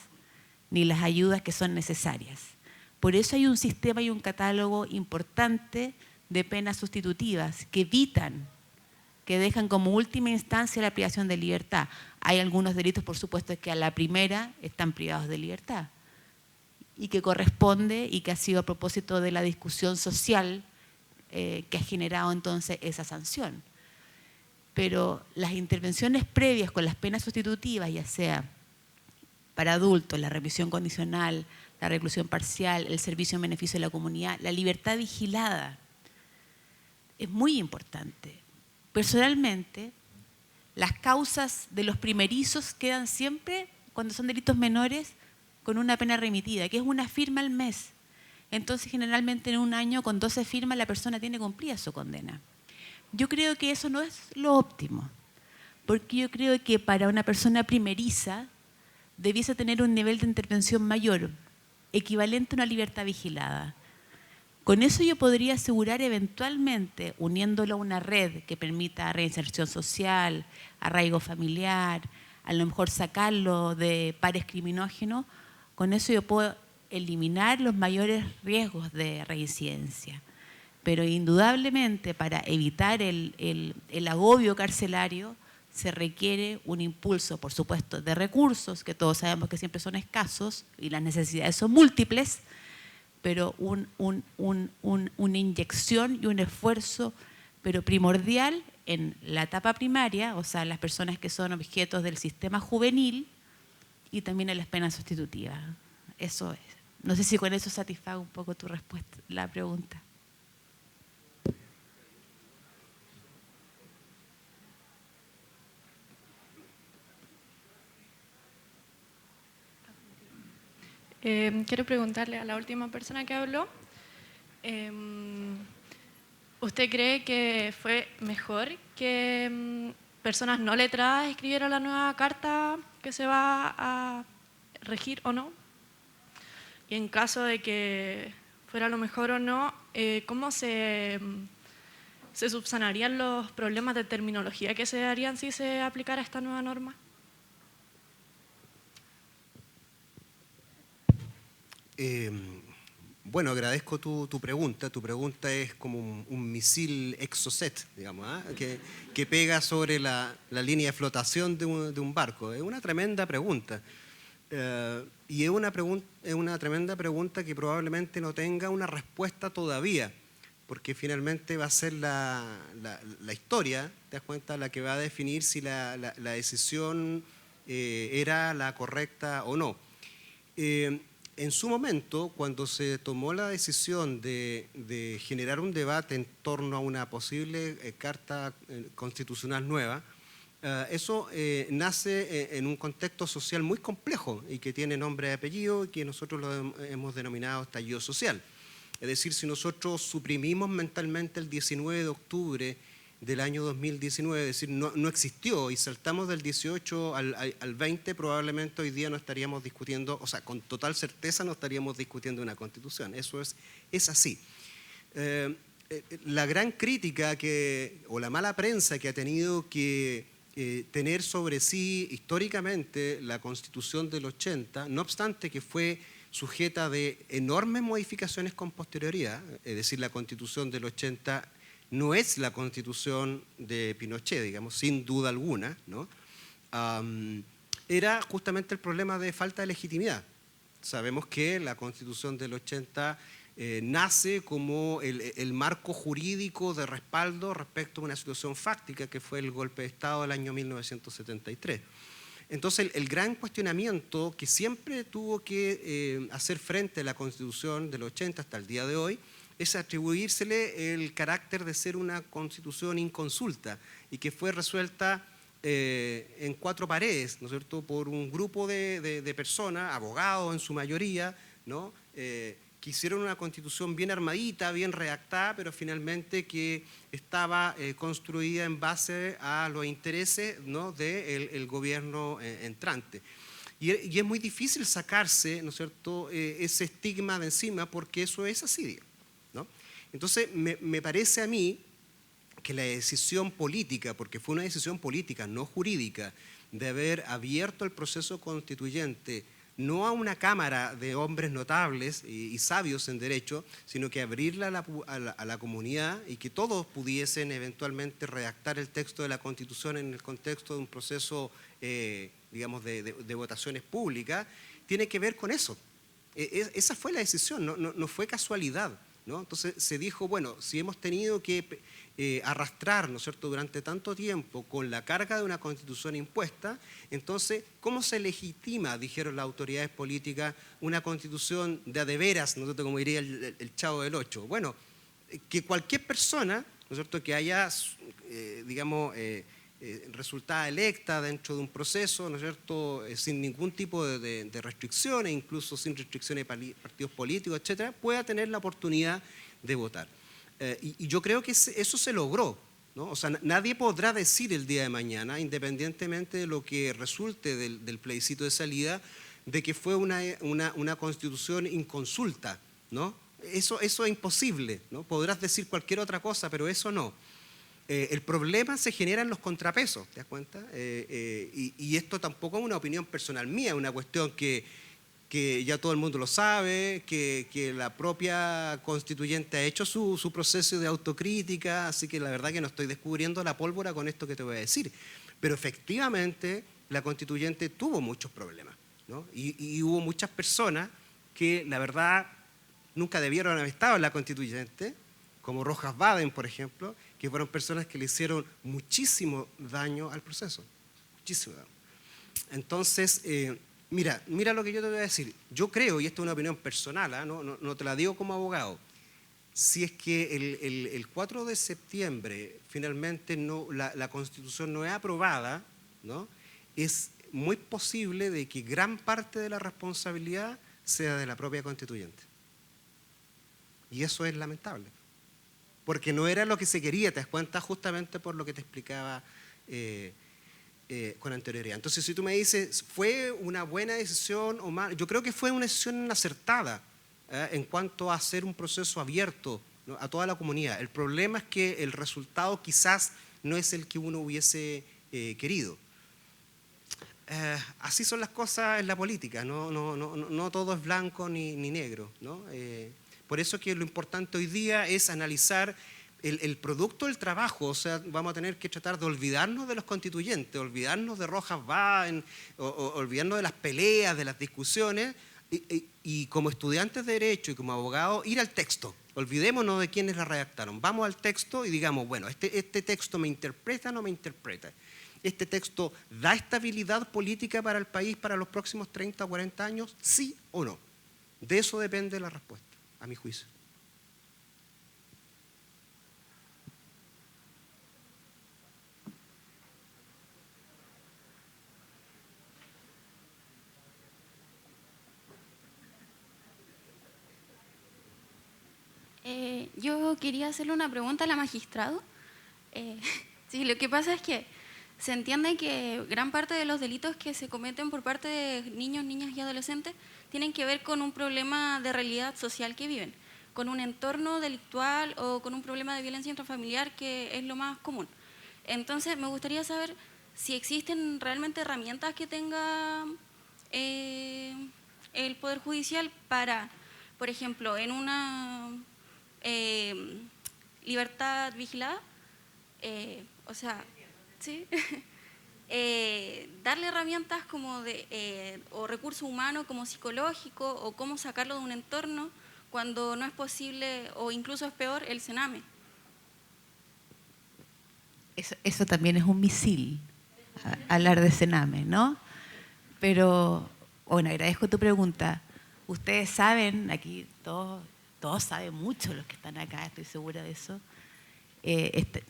ni las ayudas que son necesarias. Por eso hay un sistema y un catálogo importante de penas sustitutivas que evitan, que dejan como última instancia la privación de libertad. Hay algunos delitos, por supuesto, que a la primera están privados de libertad y que corresponde y que ha sido a propósito de la discusión social que ha generado entonces esa sanción. Pero las intervenciones previas con las penas sustitutivas, ya sea para adultos, la revisión condicional, la reclusión parcial, el servicio en beneficio de la comunidad, la libertad vigilada, es muy importante. Personalmente, las causas de los primerizos quedan siempre, cuando son delitos menores, con una pena remitida, que es una firma al mes. Entonces, generalmente en un año, con 12 firmas, la persona tiene cumplida su condena. Yo creo que eso no es lo óptimo, porque yo creo que para una persona primeriza debiese tener un nivel de intervención mayor, equivalente a una libertad vigilada. Con eso yo podría asegurar eventualmente, uniéndolo a una red que permita reinserción social, arraigo familiar, a lo mejor sacarlo de pares criminógenos, con eso yo puedo eliminar los mayores riesgos de reincidencia. Pero indudablemente para evitar el agobio carcelario se requiere un impulso, por supuesto, de recursos, que todos sabemos que siempre son escasos y las necesidades son múltiples, pero una inyección y un esfuerzo, pero primordial en la etapa primaria, o sea, las personas que son objetos del sistema juvenil y también en las penas sustitutivas. Eso es. No sé si con eso satisfago un poco tu respuesta, la pregunta. Quiero preguntarle a la última persona que habló, ¿usted cree que fue mejor que personas no letradas escribieran la nueva carta que se va a regir o no? Y en caso de que fuera lo mejor o no, ¿cómo se subsanarían los problemas de terminología que se darían si se aplicara esta nueva norma? Bueno, agradezco tu pregunta. Tu pregunta es como un misil Exocet, digamos, que pega sobre la línea de flotación de un barco. Es una tremenda pregunta. Y es una tremenda pregunta que probablemente no tenga una respuesta todavía, porque finalmente va a ser la historia, ¿te das cuenta?, la que va a definir si la decisión era la correcta o no. En su momento, cuando se tomó la decisión de generar un debate en torno a una posible carta constitucional nueva, eso nace en un contexto social muy complejo y que tiene nombre y apellido y que nosotros lo hemos denominado estallido social. Es decir, si nosotros suprimimos mentalmente el 19 de octubre del año 2019, es decir, no existió, y saltamos del 18 al 20, probablemente hoy día no estaríamos discutiendo, o sea, con total certeza no estaríamos discutiendo una constitución. Eso es así. La gran crítica o la mala prensa que ha tenido que tener sobre sí históricamente la Constitución del 80, no obstante que fue sujeta de enormes modificaciones con posterioridad, es decir, la Constitución del 80 no es la Constitución de Pinochet, digamos, sin duda alguna, ¿no? Era justamente el problema de falta de legitimidad. Sabemos que la Constitución del 80 nace como el marco jurídico de respaldo respecto a una situación fáctica que fue el golpe de Estado del año 1973. Entonces, el gran cuestionamiento que siempre tuvo que hacer frente a la Constitución del 80 hasta el día de hoy es atribuírsele el carácter de ser una constitución inconsulta y que fue resuelta en cuatro paredes, ¿no es cierto?, por un grupo de personas, abogados en su mayoría, ¿no?, que hicieron una constitución bien armadita, bien redactada, pero finalmente que estaba construida en base a los intereses, ¿no?, del gobierno entrante. Y es muy difícil sacarse, ¿no es cierto?, ese estigma de encima, porque eso es así, ¿no? Entonces, me parece a mí que la decisión política, porque fue una decisión política, no jurídica, de haber abierto el proceso constituyente no a una cámara de hombres notables y sabios en derecho, sino que abrirla a la comunidad y que todos pudiesen eventualmente redactar el texto de la Constitución en el contexto de un proceso, digamos, de votaciones públicas, tiene que ver con eso. Esa fue la decisión, no fue casualidad, ¿no? Entonces se dijo, bueno, si hemos tenido que arrastrar, ¿no es cierto?, durante tanto tiempo con la carga de una Constitución impuesta, entonces, ¿cómo se legitima, dijeron las autoridades políticas, una Constitución de a de veras, ¿no es cierto?, como diría el Chavo del Ocho? Bueno, que cualquier persona, ¿no es cierto?, que haya, digamos, resultada electa dentro de un proceso, ¿no es cierto?, sin ningún tipo de restricciones, incluso sin restricciones de partidos políticos, etcétera, pueda tener la oportunidad de votar. Y yo creo que eso se logró, ¿no? O sea, nadie podrá decir el día de mañana, independientemente de lo que resulte del plebiscito de salida, de que fue una constitución inconsulta, ¿no? Eso es imposible, ¿no? Podrás decir cualquier otra cosa, pero eso no. El problema se genera en los contrapesos, ¿te das cuenta? Y esto tampoco es una opinión personal mía, es una cuestión que ya todo el mundo lo sabe, que la propia constituyente ha hecho su proceso de autocrítica, así que la verdad que no estoy descubriendo la pólvora con esto que te voy a decir. Pero efectivamente la constituyente tuvo muchos problemas, ¿no? Y hubo muchas personas que la verdad nunca debieron haber estado en la constituyente, como Rojas Baden, por ejemplo, que fueron personas que le hicieron muchísimo daño al proceso, muchísimo daño. Entonces, mira lo que yo te voy a decir. Yo creo, y esto es una opinión personal, ¿eh? No te la digo como abogado, si es que el 4 de septiembre finalmente la Constitución no es aprobada, ¿no?, es muy posible de que gran parte de la responsabilidad sea de la propia constituyente. Y eso es lamentable. Porque no era lo que se quería, te das cuenta, justamente por lo que te explicaba con anterioridad. Entonces, si tú me dices, ¿fue una buena decisión o mal? Yo creo que fue una decisión acertada en cuanto a hacer un proceso abierto, ¿no?, a toda la comunidad. El problema es que el resultado quizás no es el que uno hubiese querido. Así son las cosas en la política, no todo es blanco ni negro, ¿no? Por eso que lo importante hoy día es analizar el producto del trabajo. O sea, vamos a tener que tratar de olvidarnos de los constituyentes, olvidarnos de Rojas Baden, olvidarnos de las peleas, de las discusiones, y como estudiantes de Derecho y como abogados, ir al texto. Olvidémonos de quienes la redactaron. Vamos al texto y digamos, bueno, este texto me interpreta o no me interpreta. ¿Este texto da estabilidad política para el país para los próximos 30 o 40 años? ¿Sí o no? De eso depende la respuesta, a mi juicio. Yo quería hacerle una pregunta a la magistrado. Sí, lo que pasa es que se entiende que gran parte de los delitos que se cometen por parte de niños, niñas y adolescentes tienen que ver con un problema de realidad social que viven, con un entorno delictual o con un problema de violencia intrafamiliar, que es lo más común. Entonces, me gustaría saber si existen realmente herramientas que tenga el Poder Judicial para, por ejemplo, en una libertad vigilada, o sea, ¿sí? Darle herramientas como o recursos humanos como psicológico, o cómo sacarlo de un entorno cuando no es posible, o incluso es peor, el cename. Eso también es un misil, hablar de cename, ¿no? Pero, bueno, agradezco tu pregunta. Ustedes saben, aquí todos saben mucho los que están acá, estoy segura de eso.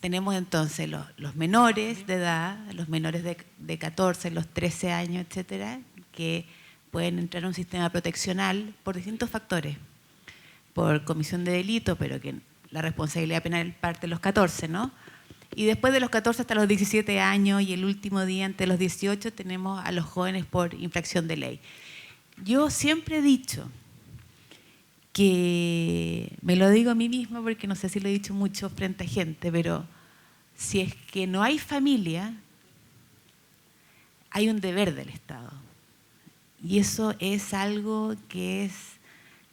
Tenemos entonces los menores de edad, los menores de 14, los 13 años, etcétera, que pueden entrar a un sistema proteccional por distintos factores, por comisión de delito, pero que la responsabilidad penal parte de los 14, ¿no? Y después de los 14 hasta los 17 años, y el último día ante los 18 tenemos a los jóvenes por infracción de ley. Yo siempre he dicho que, me lo digo a mí misma porque no sé si lo he dicho mucho frente a gente, pero si es que no hay familia, hay un deber del Estado. Y eso es algo que es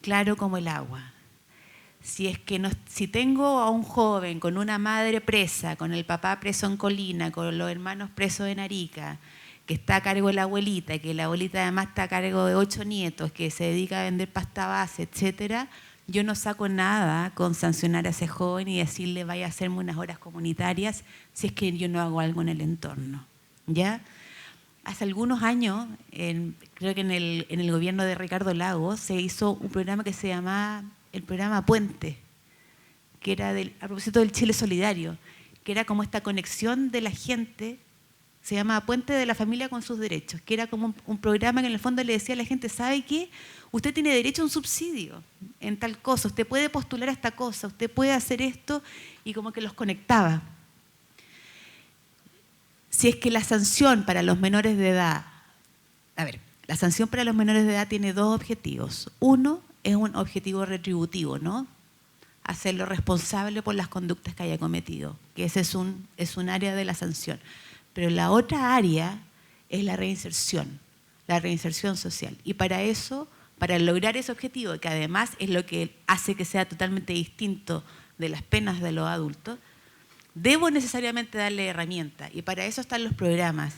claro como el agua. Si es que si tengo a un joven con una madre presa, con el papá preso en Colina, con los hermanos presos en Arica, que está a cargo de la abuelita, que la abuelita además está a cargo de 8 nietos, que se dedica a vender pasta base, etcétera, yo no saco nada con sancionar a ese joven y decirle vaya a hacerme unas horas comunitarias si es que yo no hago algo en el entorno. ¿Ya? Hace algunos años, creo que en el gobierno de Ricardo Lagos, se hizo un programa que se llamaba el programa Puente, que era a propósito del Chile Solidario, que era como esta conexión de la gente, se llamaba Puente de la Familia con sus Derechos, que era como un programa que en el fondo le decía a la gente, ¿sabe qué? Usted tiene derecho a un subsidio en tal cosa, usted puede postular a esta cosa, usted puede hacer esto, y como que los conectaba. Si es que la sanción para los menores de edad, la sanción para los menores de edad tiene 2 objetivos. Uno es un objetivo retributivo, ¿no? Hacerlo responsable por las conductas que haya cometido, que ese es un área de la sanción. Pero la otra área es la reinserción social. Y para eso, para lograr ese objetivo, que además es lo que hace que sea totalmente distinto de las penas de los adultos, debo necesariamente darle herramientas. Y para eso están los programas.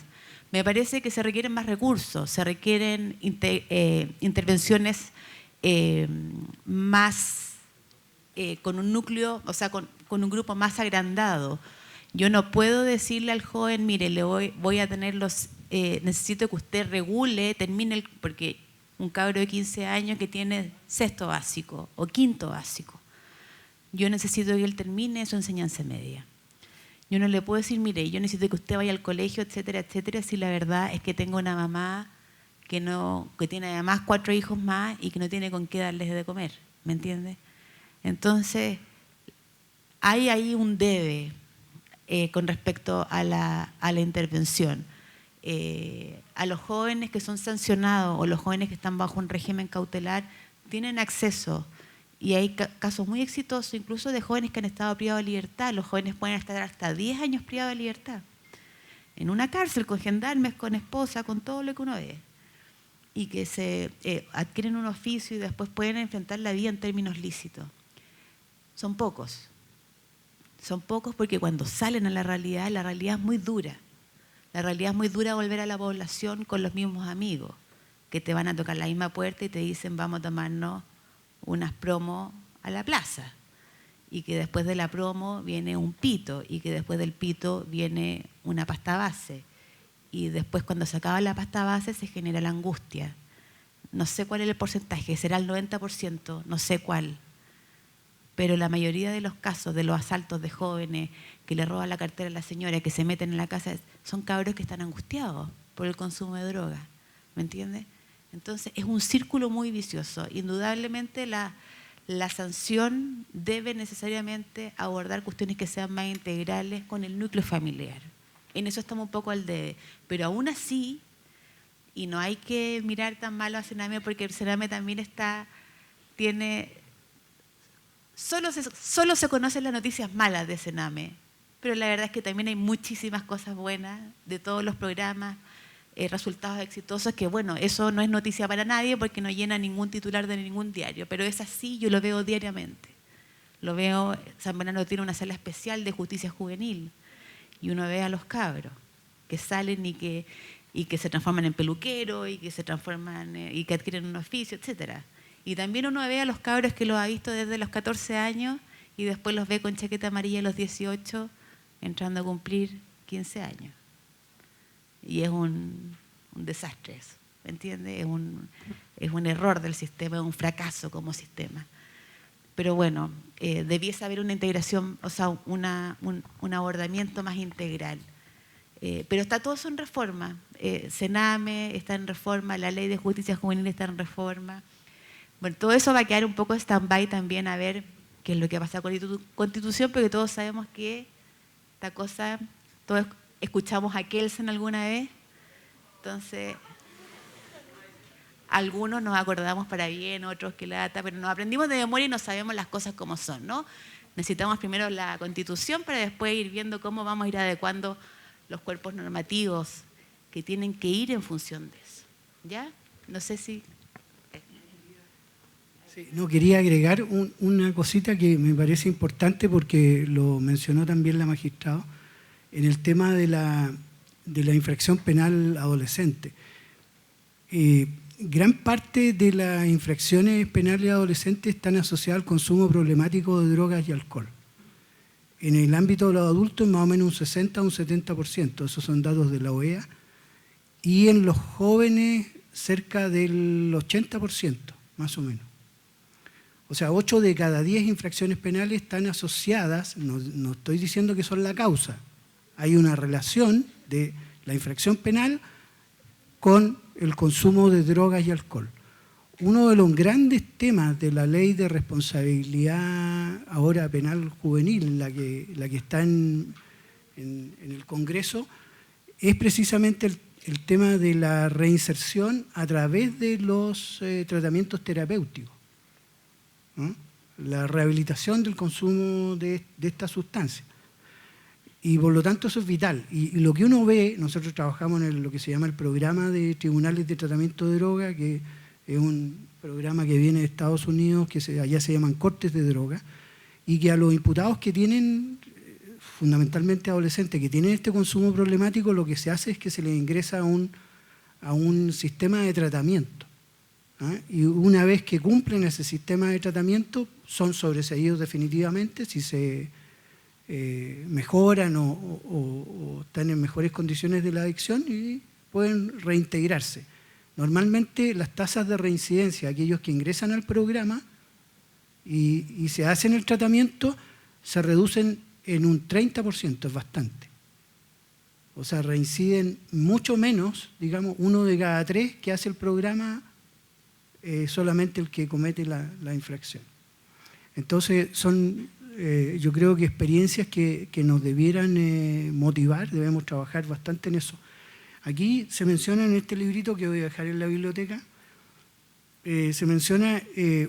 Me parece que se requieren más recursos, se requieren intervenciones más con un núcleo, o sea, con un grupo más agrandado. Yo no puedo decirle al joven, mire, voy a tener necesito que usted regule, termine, porque un cabro de 15 años que tiene 6º básico o 5º básico, yo necesito que él termine su enseñanza media. Yo no le puedo decir, mire, yo necesito que usted vaya al colegio, etcétera, etcétera, si la verdad es que tengo una mamá que tiene además 4 hijos más y que no tiene con qué darles de comer, ¿me entiende? Entonces, hay ahí un debe con respecto a la intervención. A los jóvenes que son sancionados o los jóvenes que están bajo un régimen cautelar tienen acceso, y hay casos muy exitosos incluso de jóvenes que han estado privados de libertad. Los jóvenes pueden estar hasta 10 años privados de libertad en una cárcel, con gendarmes, con esposa, con todo lo que uno ve, y que se adquieren un oficio y después pueden enfrentar la vida en términos lícitos. Son pocos porque cuando salen a la realidad es muy dura. La realidad es muy dura volver a la población con los mismos amigos, que te van a tocar la misma puerta y te dicen vamos a tomarnos unas promos a la plaza, y que después de la promo viene un pito, y que después del pito viene una pasta base, y después cuando se acaba la pasta base se genera la angustia. No sé cuál es el porcentaje, será el 90%, no sé cuál. Pero la mayoría de los casos de los asaltos de jóvenes que le roban la cartera a la señora, que se meten en la casa, son cabros que están angustiados por el consumo de droga, ¿me entiendes? Entonces es un círculo muy vicioso. Indudablemente la sanción debe necesariamente abordar cuestiones que sean más integrales con el núcleo familiar. En eso estamos un poco al debe. Pero aún así, y no hay que mirar tan malo a Sename, porque el Sename también solo se conocen las noticias malas de Sename, pero la verdad es que también hay muchísimas cosas buenas de todos los programas, resultados exitosos, que bueno, eso no es noticia para nadie porque no llena ningún titular de ningún diario, pero es así, yo lo veo diariamente. Lo veo, San Bernardo tiene una sala especial de justicia juvenil, y uno ve a los cabros que salen y que se transforman en peluqueros, y que se transforman y que adquieren un oficio, etcétera. Y también uno ve a los cabros que los ha visto desde los 14 años y después los ve con chaqueta amarilla a los 18, entrando a cumplir 15 años. Y es un desastre eso, ¿me entiendes? Es un error del sistema, es un fracaso como sistema. Pero bueno, debiese haber una integración, o sea, un abordamiento más integral. Pero está todo eso en reforma. Sename está en reforma, la ley de justicia juvenil está en reforma. Bueno, todo eso va a quedar un poco stand-by también, a ver qué es lo que pasa con la Constitución, porque todos sabemos que esta cosa, todos escuchamos a Kelsen alguna vez, entonces algunos nos acordamos para bien, otros que lata, pero nos aprendimos de memoria y no sabemos las cosas como son, ¿no? necesitamos primero la Constitución para después ir viendo cómo vamos a ir adecuando los cuerpos normativos que tienen que ir en función de eso. ¿Ya? No sé si... Sí, no, quería agregar una cosita que me parece importante porque lo mencionó también la magistrada en el tema de la infracción penal adolescente. Gran parte de las infracciones penales adolescentes están asociadas al consumo problemático de drogas y alcohol. En el ámbito de los adultos, más o menos un 60 a un 70%, esos son datos de la OEA, y en los jóvenes cerca del 80%, más o menos. O sea, 8 de cada 10 infracciones penales están asociadas, no estoy diciendo que son la causa, hay una relación de la infracción penal con el consumo de drogas y alcohol. Uno de los grandes temas de la ley de responsabilidad ahora penal juvenil, la que está en el Congreso, es precisamente el tema de la reinserción a través de los tratamientos terapéuticos, ¿no? La rehabilitación del consumo de esta sustancia. Y por lo tanto eso es vital. Y lo que uno ve, nosotros trabajamos en lo que se llama el programa de tribunales de tratamiento de droga, que es un programa que viene de Estados Unidos, que allá se llaman cortes de droga, y que a los imputados que tienen, fundamentalmente adolescentes, que tienen este consumo problemático, lo que se hace es que se les ingresa a un sistema de tratamiento. Y una vez que cumplen ese sistema de tratamiento, son sobreseídos definitivamente si se mejoran o están en mejores condiciones de la adicción y pueden reintegrarse. Normalmente las tasas de reincidencia, aquellos que ingresan al programa y se hacen el tratamiento, se reducen en un 30%, es bastante. O sea, reinciden mucho menos, digamos, 1 de cada 3 que hace el programa, solamente el que comete la infracción. Entonces son... yo creo que experiencias que nos debieran motivar, debemos trabajar bastante en eso. Aquí se menciona en este librito que voy a dejar en la biblioteca, se menciona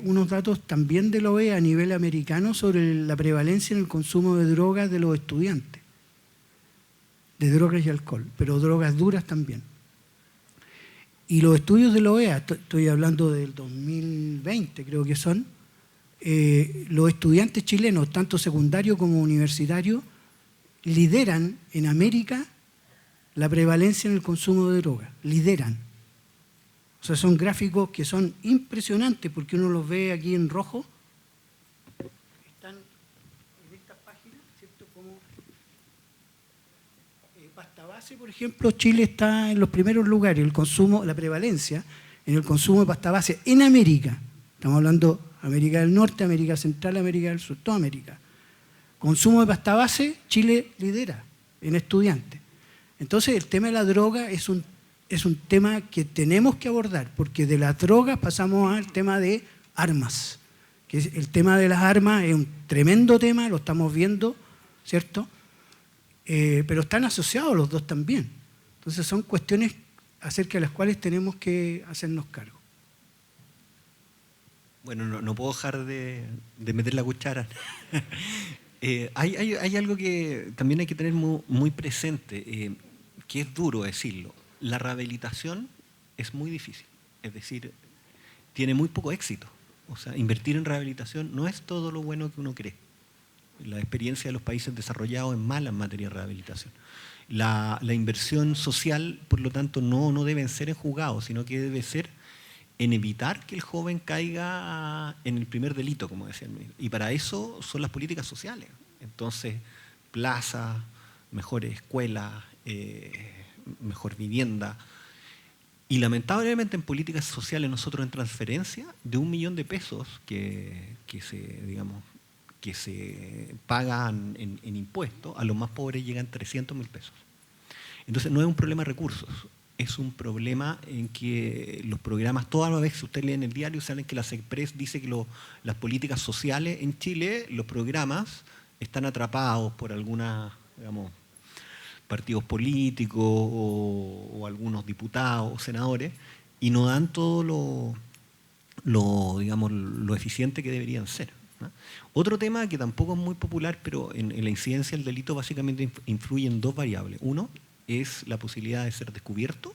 unos datos también de la OEA a nivel americano sobre la prevalencia en el consumo de drogas de los estudiantes, de drogas y alcohol, pero drogas duras también. Y los estudios de la OEA, estoy hablando del 2020 creo que son, los estudiantes chilenos, tanto secundario como universitario, lideran en América la prevalencia en el consumo de drogas, lideran. O sea, son gráficos que son impresionantes porque uno los ve aquí en rojo, están en estas páginas, ¿cierto? Como pasta base, por ejemplo, Chile está en los primeros lugares, el consumo, la prevalencia en el consumo de pasta base en América. Estamos hablando América del Norte, América Central, América del Sur, toda América. Consumo de pasta base, Chile lidera en estudiantes. Entonces el tema de la droga es un tema que tenemos que abordar, porque de las drogas pasamos al tema de armas. Que el tema de las armas es un tremendo tema, lo estamos viendo, ¿cierto? Pero están asociados los dos también. Entonces son cuestiones acerca de las cuales tenemos que hacernos cargo. Bueno, no puedo dejar de meter la cuchara. Hay algo que también hay que tener muy presente, que es duro decirlo. La rehabilitación es muy difícil, es decir, tiene muy poco éxito. O sea, invertir en rehabilitación no es todo lo bueno que uno cree. La experiencia de los países desarrollados es mala en materia de rehabilitación. La inversión social, por lo tanto, no debe ser en juzgados, sino que debe ser en evitar que el joven caiga en el primer delito, como decía el ministro. Y para eso son las políticas sociales. Entonces, plazas, mejores escuelas, mejor vivienda. Y lamentablemente en políticas sociales nosotros en transferencia de 1 millón de pesos que se pagan en impuestos, a los más pobres llegan 300.000 pesos. Entonces no es un problema de recursos, es un problema en que los programas, todas las veces que usted lee en el diario, saben que la SECPRES dice que las políticas sociales en Chile, los programas están atrapados por algunos partidos políticos o algunos diputados o senadores y no dan todo lo eficiente que deberían ser. ¿no? Otro tema que tampoco es muy popular, pero en la incidencia del delito básicamente influyen dos variables. Uno es la posibilidad de ser descubierto,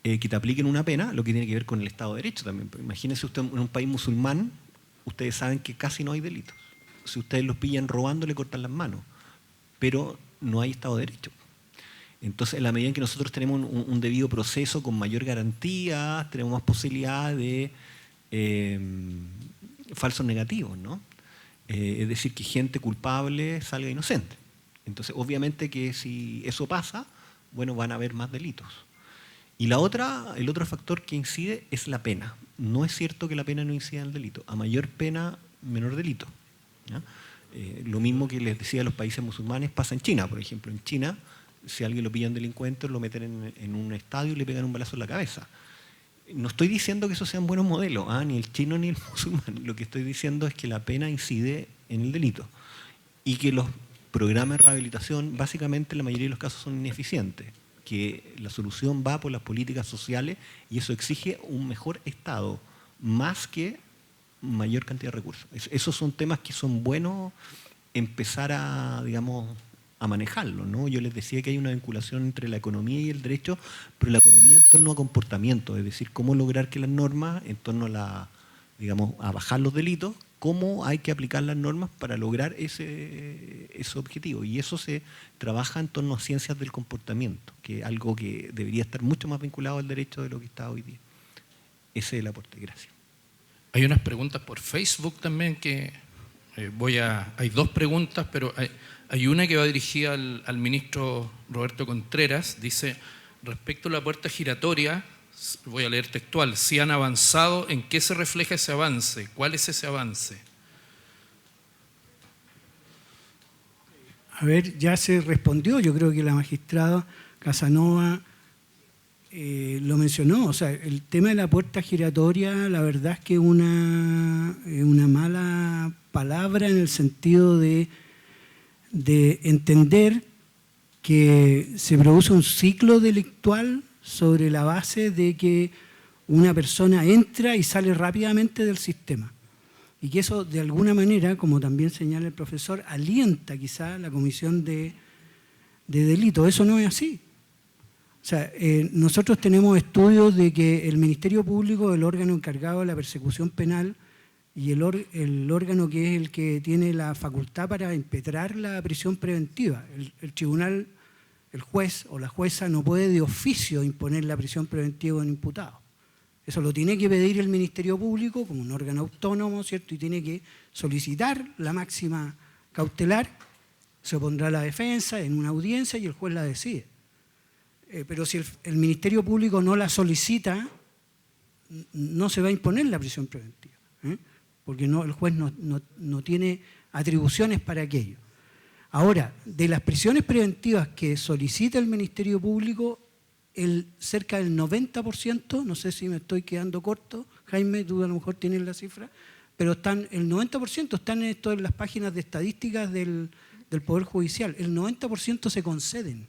que te apliquen una pena, lo que tiene que ver con el Estado de Derecho también. Imagínense usted en un país musulmán, ustedes saben que casi no hay delitos. Si ustedes los pillan robando, le cortan las manos, pero no hay Estado de Derecho. Entonces, en la medida en que nosotros tenemos un debido proceso con mayor garantía, tenemos más posibilidad de falsos negativos, ¿no? Es decir, que gente culpable salga inocente. Entonces, obviamente que si eso pasa, bueno, van a haber más delitos. Y el otro factor que incide es la pena. No es cierto que la pena no incida en el delito. A mayor pena, menor delito, ¿ya? Lo mismo que les decía a los países musulmanes pasa en China, por ejemplo. En China, si a alguien lo pillan delincuente, lo meten en un estadio y le pegan un balazo en la cabeza. No estoy diciendo que esos sean buenos modelos, ni el chino ni el musulmán. Lo que estoy diciendo es que la pena incide en el delito y que los programas de rehabilitación, básicamente, en la mayoría de los casos son ineficientes, que la solución va por las políticas sociales y eso exige un mejor Estado, más que mayor cantidad de recursos. Esos son temas que son buenos empezar a, digamos, a manejarlo, ¿no? Yo les decía que hay una vinculación entre la economía y el derecho, pero la economía en torno a comportamiento, es decir, cómo lograr que las normas, en torno a a bajar los delitos, cómo hay que aplicar las normas para lograr ese objetivo. Y eso se trabaja en torno a ciencias del comportamiento, que es algo que debería estar mucho más vinculado al derecho de lo que está hoy día. Ese es el aporte. Gracias. Hay unas preguntas por Facebook también que hay dos preguntas, pero hay una que va dirigida al ministro Roberto Contreras. Dice, respecto a la puerta giratoria, voy a leer textual, si han avanzado, ¿en qué se refleja ese avance? ¿Cuál es ese avance? A ver, ya se respondió, yo creo que la magistrada Casanova lo mencionó. O sea, el tema de la puerta giratoria, la verdad es que es una mala palabra en el sentido de entender que se produce un ciclo delictual sobre la base de que una persona entra y sale rápidamente del sistema. Y que eso, de alguna manera, como también señala el profesor, alienta quizá la comisión de delitos. Eso no es así. O sea, nosotros tenemos estudios de que el Ministerio Público, el órgano encargado de la persecución penal, y el órgano que es el que tiene la facultad para impetrar la prisión preventiva, el tribunal, el juez o la jueza no puede de oficio imponer la prisión preventiva a un imputado. Eso lo tiene que pedir el Ministerio Público como un órgano autónomo, ¿cierto? Y tiene que solicitar la máxima cautelar, se opondrá la defensa en una audiencia y el juez la decide. Pero si el Ministerio Público no la solicita, no se va a imponer la prisión preventiva, porque el juez no tiene atribuciones para aquello. Ahora, de las prisiones preventivas que solicita el Ministerio Público, cerca del 90%, no sé si me estoy quedando corto, Jaime, tú a lo mejor tienes la cifra, pero el 90% están en las páginas de estadísticas del Poder Judicial, el 90% se conceden.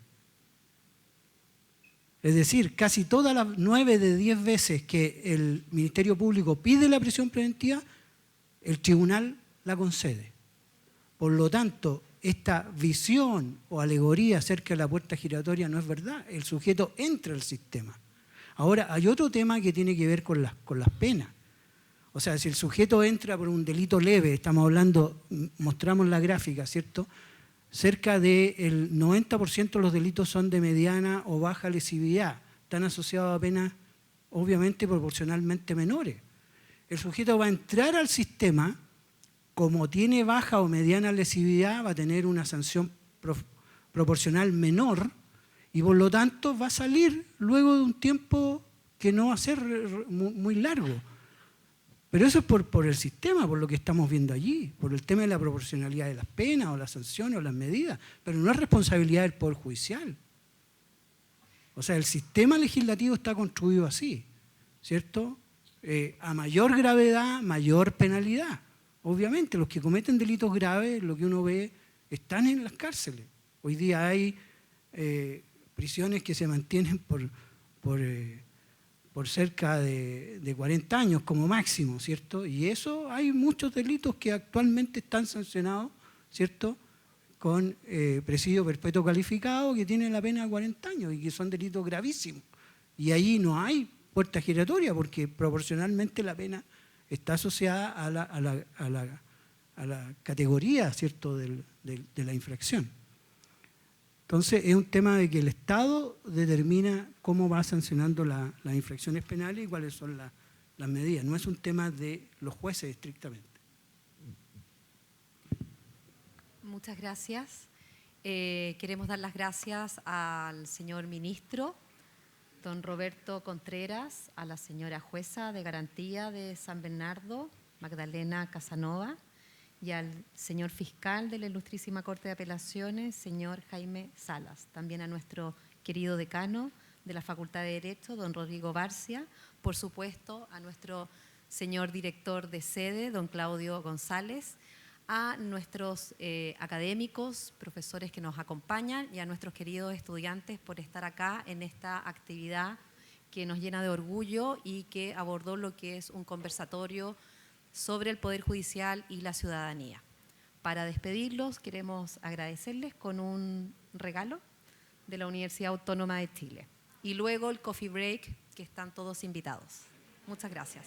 Es decir, casi todas las 9 de 10 veces que el Ministerio Público pide la prisión preventiva, el tribunal la concede. Por lo tanto, esta visión o alegoría acerca de la puerta giratoria no es verdad. El sujeto entra al sistema. Ahora, hay otro tema que tiene que ver con las penas. O sea, si el sujeto entra por un delito leve, estamos hablando, mostramos la gráfica, ¿cierto? Cerca del 90% de los delitos son de mediana o baja lesividad. Están asociados a penas, obviamente, proporcionalmente menores. El sujeto va a entrar al sistema, como tiene baja o mediana lesividad, va a tener una sanción proporcional menor y por lo tanto va a salir luego de un tiempo que no va a ser muy largo. Pero eso es por el sistema, por lo que estamos viendo allí, por el tema de la proporcionalidad de las penas o las sanciones o las medidas, pero no es responsabilidad del Poder Judicial. O sea, el sistema legislativo está construido así, ¿cierto? A mayor gravedad, mayor penalidad. Obviamente, los que cometen delitos graves, lo que uno ve, están en las cárceles. Hoy día hay prisiones que se mantienen por por cerca de 40 años como máximo, ¿cierto? Y eso hay muchos delitos que actualmente están sancionados, ¿cierto?, con presidio perpetuo calificado, que tienen la pena de 40 años y que son delitos gravísimos. Y ahí no hay puerta giratoria porque proporcionalmente la pena está asociada a la categoría, ¿cierto?, de la infracción. Entonces es un tema de que el Estado determina cómo va sancionando las infracciones penales y cuáles son las medidas. No es un tema de los jueces estrictamente. Muchas gracias. Queremos dar las gracias al señor ministro, don Roberto Contreras, a la señora jueza de garantía de San Bernardo, Magdalena Casanova, y al señor fiscal de la Ilustrísima Corte de Apelaciones, señor Jaime Salas. También a nuestro querido decano de la Facultad de Derecho, don Rodrigo Barcia. Por supuesto, a nuestro señor director de sede, don Claudio González, a nuestros académicos, profesores que nos acompañan y a nuestros queridos estudiantes por estar acá en esta actividad que nos llena de orgullo y que abordó lo que es un conversatorio sobre el Poder Judicial y la ciudadanía. Para despedirlos, queremos agradecerles con un regalo de la Universidad Autónoma de Chile. Y luego el coffee break, que están todos invitados. Muchas gracias.